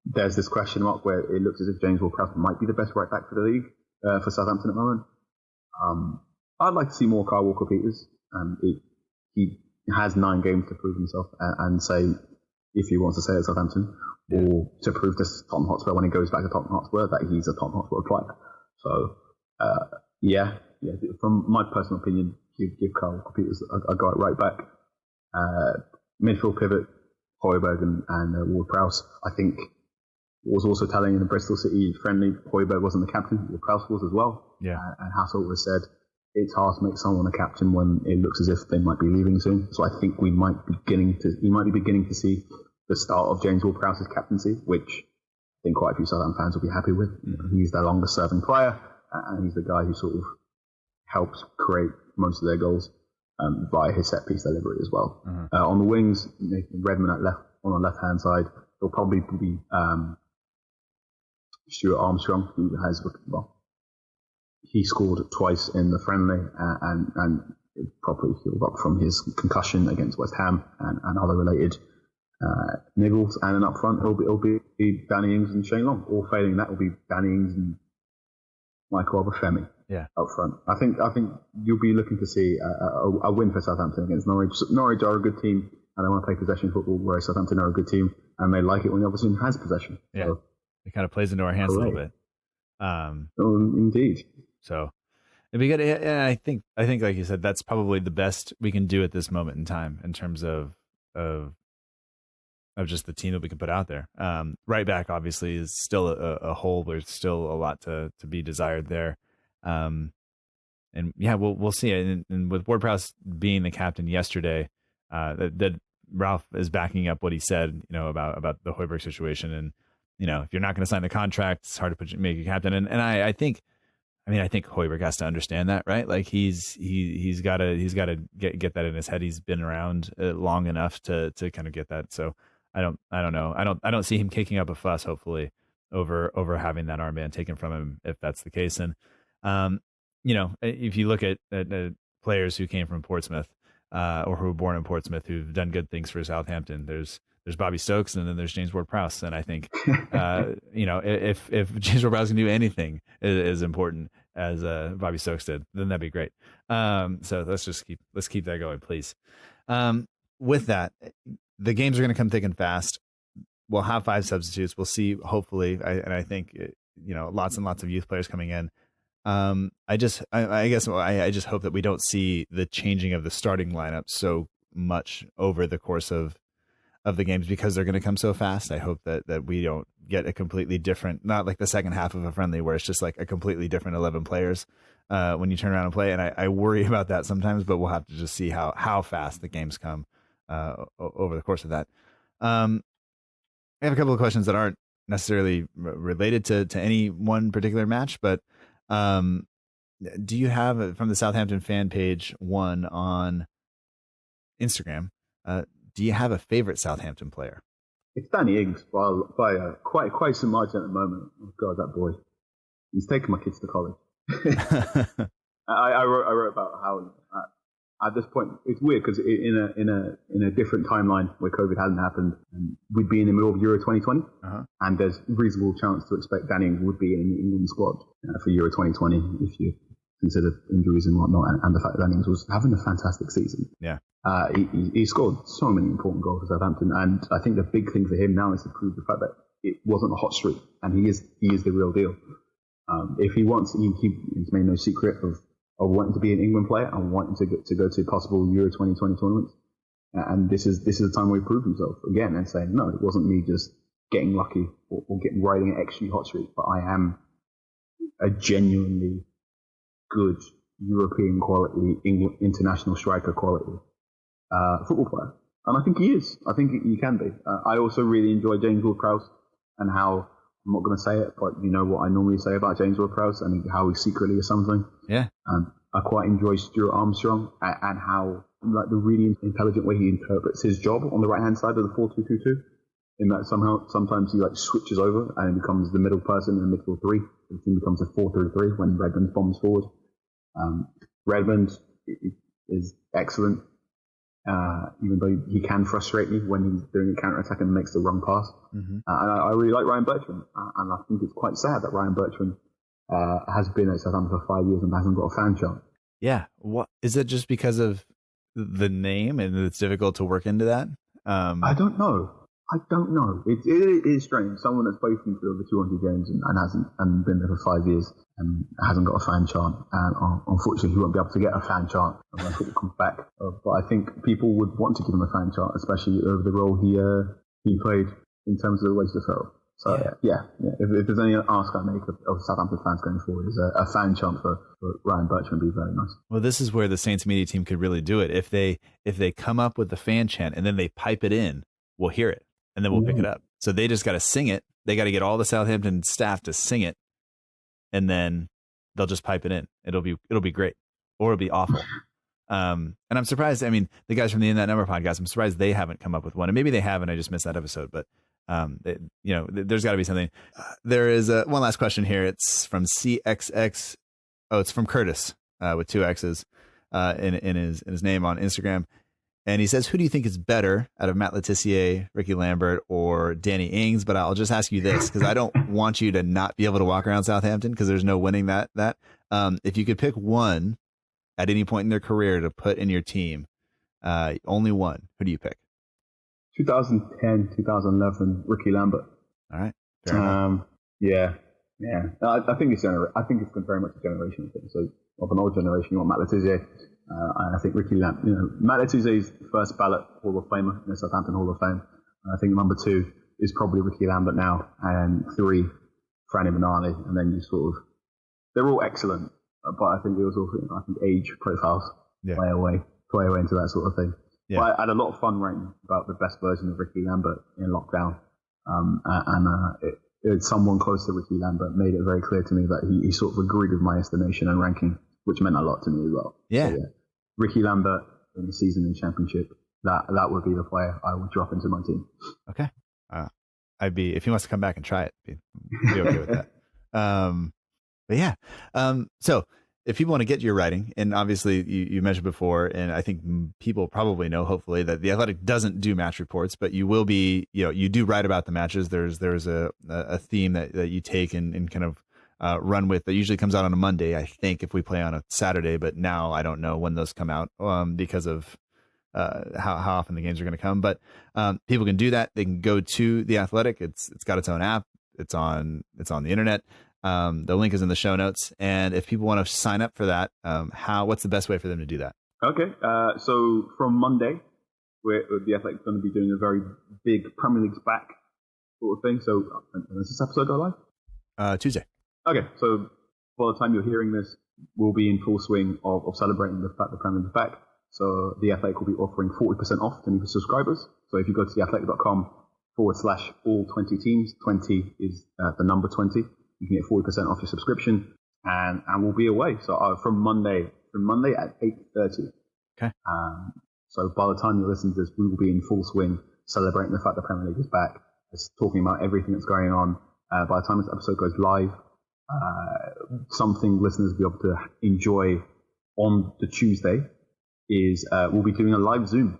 There's this question mark where it looks as if James Ward-Prowse might be the best right back for the league for Southampton at the moment. I'd like to see more Carl Walker-Peters. He has 9 games to prove himself and say if he wants to stay at Southampton, or to prove to Tottenham Hotspur when he goes back to Tottenham Hotspur that he's a Tottenham Hotspur player. So, from my personal opinion, give Carl Walker-Peters a go at right back. Midfield pivot, Højbjerg and Ward-Prowse. I think was also telling in the Bristol City friendly, Højbjerg wasn't the captain, Ward-Prowse was as well. Yeah. And Hassel has said it's hard to make someone a captain when it looks as if they might be leaving soon. So I think we might be beginning to see the start of James Ward-Prowse's captaincy, which I think quite a few Southampton fans will be happy with. You know, he's their longest serving player, and he's the guy who sort of helps create most of their goals via his set piece delivery as well. On the wings, Redmond on the left hand side, it'll probably be Stuart Armstrong, who has he scored twice in the friendly and probably healed up from his concussion against West Ham and other related niggles. And then up front, it'll be Danny Ings and Shane Long. Or failing that, will be Danny Ings and Michael Obafemi up front. I think you'll be looking to see a win for Southampton against Norwich. Norwich are a good team, and they want to play possession football, whereas Southampton are a good team, and they like it when the other team has possession. Yeah, so, it kind of plays into our hands a little bit. Indeed. So it'd be good. And I think, like you said, that's probably the best we can do at this moment in time in terms of just the team that we can put out there. Right back obviously is still a hole. There's still a lot to be desired there. And yeah, we'll see. And with Ward-Prowse being the captain yesterday, that Ralph is backing up what he said, about the Højbjerg situation. And, if you're not going to sign the contract, it's hard to make you captain. And I think Højbjerg has to understand that, right? Like he's got to get that in his head. He's been around long enough to kind of get that. So I don't know. I don't see him kicking up a fuss, hopefully, over having that armband taken from him, if that's the case. And if you look at players who came from Portsmouth or who were born in Portsmouth who've done good things for Southampton, there's Bobby Stokes, and then there's James Ward-Prowse. And I think if James Ward-Prowse can do anything as important as Bobby Stokes did, then that'd be great. So let's keep that going, please. With that, the games are going to come thick and fast. We'll have 5 substitutes. We'll see, hopefully, I think lots and lots of youth players coming in. I just hope that we don't see the changing of the starting lineup so much over the course of the games, because they're going to come so fast. I hope that we don't get a completely different, not like the second half of a friendly where it's just like a completely different 11 players when you turn around and play. And I worry about that sometimes, but we'll have to just see how fast the games come over the course of that. I have a couple of questions that aren't necessarily related to any one particular match, but do you have, from the Southampton fan page one on Instagram, do you have a favorite Southampton player? It's Danny Ings by quite some margin at the moment. Oh God, that boy! He's taking my kids to college. I wrote about how at this point it's weird because in a different timeline where COVID hadn't happened, and we'd be in the middle of Euro 2020, and there's reasonable chance to expect Danny Ings would be in the England squad for Euro 2020 if you consider injuries and whatnot, and the fact that Danny Ings was having a fantastic season. Yeah. He scored so many important goals for Southampton, and I think the big thing for him now is to prove the fact that it wasn't a hot streak, and he is the real deal. If he wants, he's made no secret of wanting to be an England player and wanting to go to possible Euro 2020 tournaments, and this is the time where he proved himself again and saying, no, it wasn't me just getting lucky or riding an extra hot streak, but I am a genuinely good European quality, international striker quality football player. And I think he is. I think he can be. I also really enjoy James Ward-Prowse and how, I'm not going to say it, but you know what I normally say about James Ward-Prowse and how he secretly is something. Yeah. I quite enjoy Stuart Armstrong and how, like, the really intelligent way he interprets his job on the right-hand side of the 4-2-2-2. in that sometimes he like switches over and becomes the middle person in the midfield three. The team becomes a 4-3-3 when Redmond bombs forward. Redmond is excellent, even though he can frustrate me when he's doing a counter attack and makes the wrong pass. And I really like Ryan Bertrand, and I think it's quite sad that Ryan Bertrand has been at Southampton for 5 years and hasn't got a fan chant. Yeah, what is it? Just because of the name and it's difficult to work into that? I don't know. It is strange. Someone that's played for over 200 games and hasn't and been there for 5 years and hasn't got a fan chant. And unfortunately, he won't be able to get a fan chant when football comes back. But I think people would want to give him a fan chant, especially over the role he played in terms of the wage deferral. So yeah. If there's any ask I make of Southampton fans going forward, is a fan chant for Ryan Bertrand would be very nice. Well, this is where the Saints media team could really do it. If they come up with the fan chant and then they pipe it in, we'll hear it. And then we'll pick it up. So they just got to sing it. They got to get all the Southampton staff to sing it, and then they'll just pipe it in. It'll be great, or it'll be awful. And I'm surprised. I mean, the guys from the In That Number podcast, I'm surprised they haven't come up with one. And maybe they haven't. I just missed that episode. But there's got to be something. There is one last question here. It's from CXX. Oh, it's from Curtis with 2 X's in his name on Instagram. And he says, who do you think is better out of Matt Letizia, Ricky Lambert, or Danny Ings? But I'll just ask you this, because I don't want you to not be able to walk around Southampton, because there's no winning that. If you could pick one at any point in their career to put in your team, only one, who do you pick? 2010, 2011, Ricky Lambert. All right. Yeah. I think it's very much a generational thing. So of an old generation, you want Matt Letizia. I think Ricky Lambert, Matt Letizier's first ballot Hall of Famer in the Southampton Hall of Fame. I think number 2 is probably Ricky Lambert now, and 3, Franny Benali, and then you they're all excellent, but I think there was also, age profiles play away into that sort of thing. Yeah. But I had a lot of fun writing about the best version of Ricky Lambert in lockdown, someone close to Ricky Lambert made it very clear to me that he sort of agreed with my estimation and ranking, which meant a lot to me as well. Yeah. So, Ricky Lambert in the season in Championship, that would be the player I would drop into my team. Okay. If he wants to come back and try it, be okay with that. But yeah. So if people want to get your writing, and obviously you mentioned before, and I think people probably know, hopefully, that the Athletic doesn't do match reports, but you will be, you do write about the matches. There's a theme that you take and kind of run with that usually comes out on a Monday, I think, if we play on a Saturday, but now I don't know when those come out because of how often the games are going to come. But people can do that. They can go to the Athletic. It's got its own app. It's on the internet. The link is in the show notes. And if people want to sign up for that, what's the best way for them to do that? Okay. So from Monday, the Athletic is going to be doing a very big Premier League's back sort of thing. So does this episode go live? Tuesday. Okay, so by the time you're hearing this, we'll be in full swing of celebrating the fact the Premier League is back. So the Athletic will be offering 40% off to new subscribers. So if you go to theathletic.com/all20 teams, 20 is the number 20. You can get 40% off your subscription, and we'll be away. So from Monday at 8:30. Okay. So by the time you listen to this, we will be in full swing celebrating the fact the Premier League is back. Just talking about everything that's going on. By the time this episode goes live, something listeners will be able to enjoy on the Tuesday is we'll be doing a live Zoom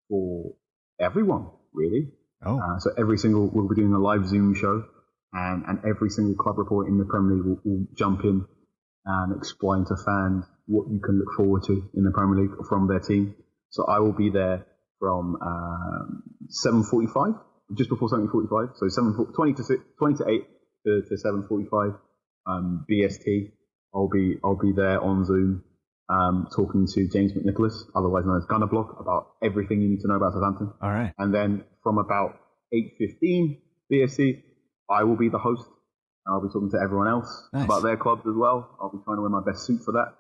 for everyone, really. So we'll be doing a live Zoom show, and every single club reporter in the Premier League will jump in and explain to fans what you can look forward to in the Premier League from their team. So I will be there from 7:45, just before 7:45. So 20 to 8 to 7:45 BST. I'll be there on Zoom talking to James McNicholas, otherwise known as Gunner Block, about everything you need to know about Southampton. All right. And then from about 8:15 BST, I will be the host. I'll be talking to everyone else about their clubs as well. I'll be trying to wear my best suit for that.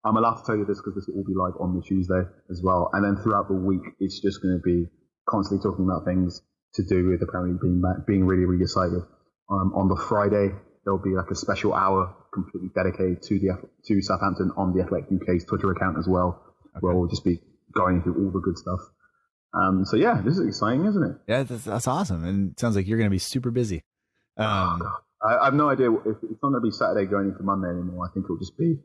I'm allowed to tell you this because this will all be live on the Tuesday as well. And then throughout the week, it's just going to be constantly talking about things to do with the Premier League being back, being really, really excited. On the Friday, there'll be like a special hour completely dedicated to Southampton on the Athletic UK's Twitter account as well, where we'll just be going through all the good stuff. So yeah, this is exciting, isn't it? Yeah, that's awesome. And it sounds like you're going to be super busy. I have no idea if it's not going to be Saturday going into Monday anymore. I think it'll just be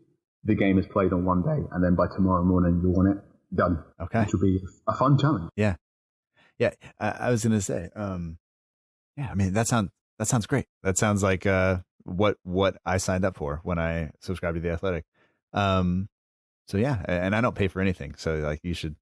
the game is played on one day, and then by tomorrow morning you'll want it done. Okay, which will be a fun challenge. Yeah. I was going to say, I mean that sounds great. That sounds like what I signed up for when I subscribed to The Athletic. So yeah, and I don't pay for anything. So like you should.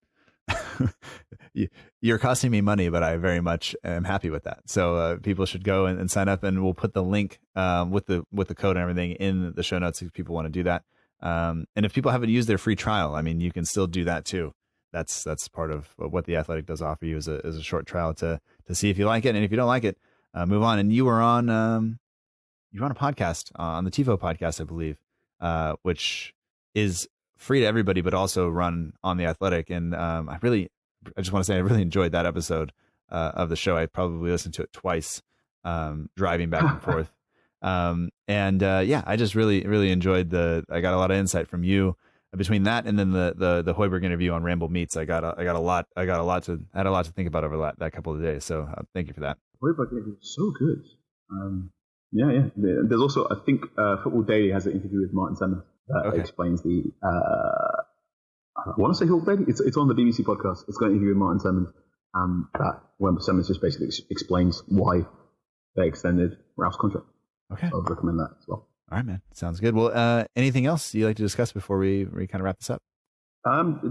You're costing me money, but I very much am happy with that. So people should go and sign up, and we'll put the link with the code and everything in the show notes if people want to do that. And if people haven't used their free trial, I mean, you can still do that too. That's part of what The Athletic does offer you is a short trial to see if you like it, and if you don't like it, move on. And you were on a podcast on the TIFO podcast, I believe, which is free to everybody, but also run on The Athletic. And I just want to say I really enjoyed that episode of the show. I probably listened to it twice, driving back and forth. I just really enjoyed I got a lot of insight from you between that and then the Hoiberg interview on Ramble Meets. I had a lot to think about over that couple of days. So thank you for that. Hoiberg interview was so good. Yeah. There's also, I think, Football Daily has an interview with Martin Semmens that explains the. I want to say Football Daily. It's on the BBC podcast. It's got an interview with Martin Semmens. That when Semmens just basically explains why they extended Ralph's contract. Okay, so I would recommend that as well. All right, man. Sounds good. Well, anything else you'd like to discuss before we kind of wrap this up?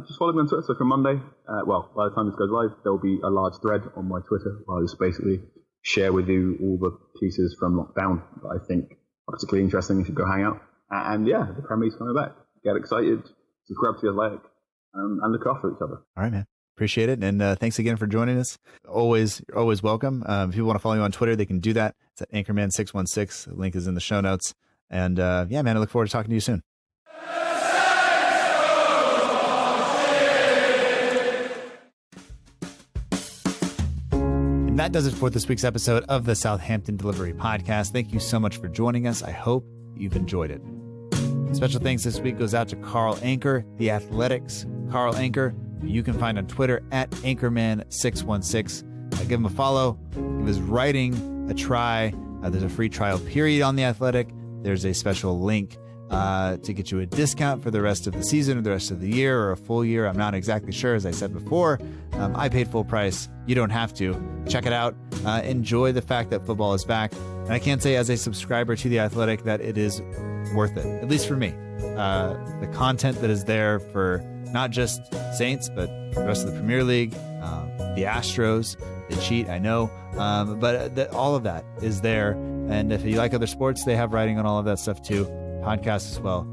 Just follow me on Twitter. So from Monday, by the time this goes live, there'll be a large thread on my Twitter where I'll just basically share with you all the pieces from lockdown that I think are particularly interesting. You should go hang out. And yeah, the Premier League's coming back. Get excited, subscribe to The Athletic, and look after each other. All right, man. Appreciate it. And thanks again for joining us. Always welcome. If people want to follow you on Twitter, they can do that. It's at Anchorman616. The link is in the show notes. And yeah, man, I look forward to talking to you soon. And that does it for this week's episode of the Southampton Delivery Podcast. Thank you so much for joining us. I hope you've enjoyed it. Special thanks this week goes out to Carl Anka, The Athletic's Carl Anka, who you can find on Twitter at Anchorman616. Give him a follow. Give his writing a try. There's a free trial period on The Athletic. There's a special link to get you a discount for the rest of the season or the rest of the year or a full year. I'm not exactly sure. As I said before, I paid full price. You don't have to. Check it out. Enjoy the fact that football is back. And I can't say as a subscriber to The Athletic that it is worth it, at least for me. The content that is there for not just Saints, but the rest of the Premier League, the Astros, they cheat, I know, but all of that is there. And if you like other sports, they have writing on all of that stuff too. Podcasts as well.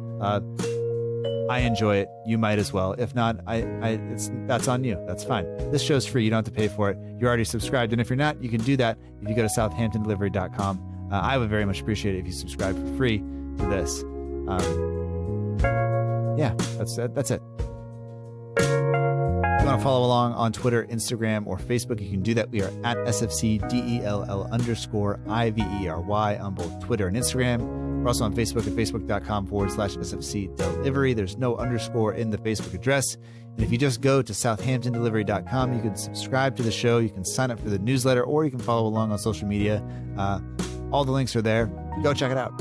I enjoy it. You might as well. If not, that's on you. That's fine. This show's free. You don't have to pay for it. You're already subscribed. And if you're not, you can do that if you go to southamptondelivery.com. I would very much appreciate it if you subscribe for free to this. Yeah, that's it. If you want to follow along on Twitter, Instagram, or Facebook, you can do that. We are at SFCDELL_IVERY on both Twitter and Instagram. We're also on Facebook at facebook.com/SFC Delivery. There's no underscore in the Facebook address. And if you just go to southamptondelivery.com, you can subscribe to the show. You can sign up for the newsletter, or you can follow along on social media. All the links are there. Go check it out.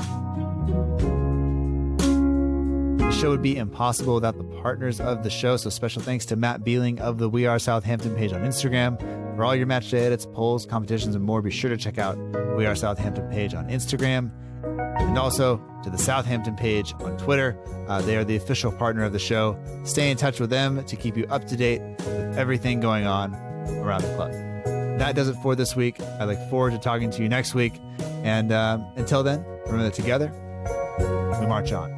The show would be impossible without the partners of the show. So special thanks to Matt Beeling of the We Are Southampton page on Instagram. For all your match day edits, polls, competitions, and more, be sure to check out the We Are Southampton page on Instagram. And also to the Southampton page on Twitter. They are the official partner of the show. Stay in touch with them to keep you up to date with everything going on around the club. That does it for this week. I look forward to talking to you next week. And until then, remember that together, we march on.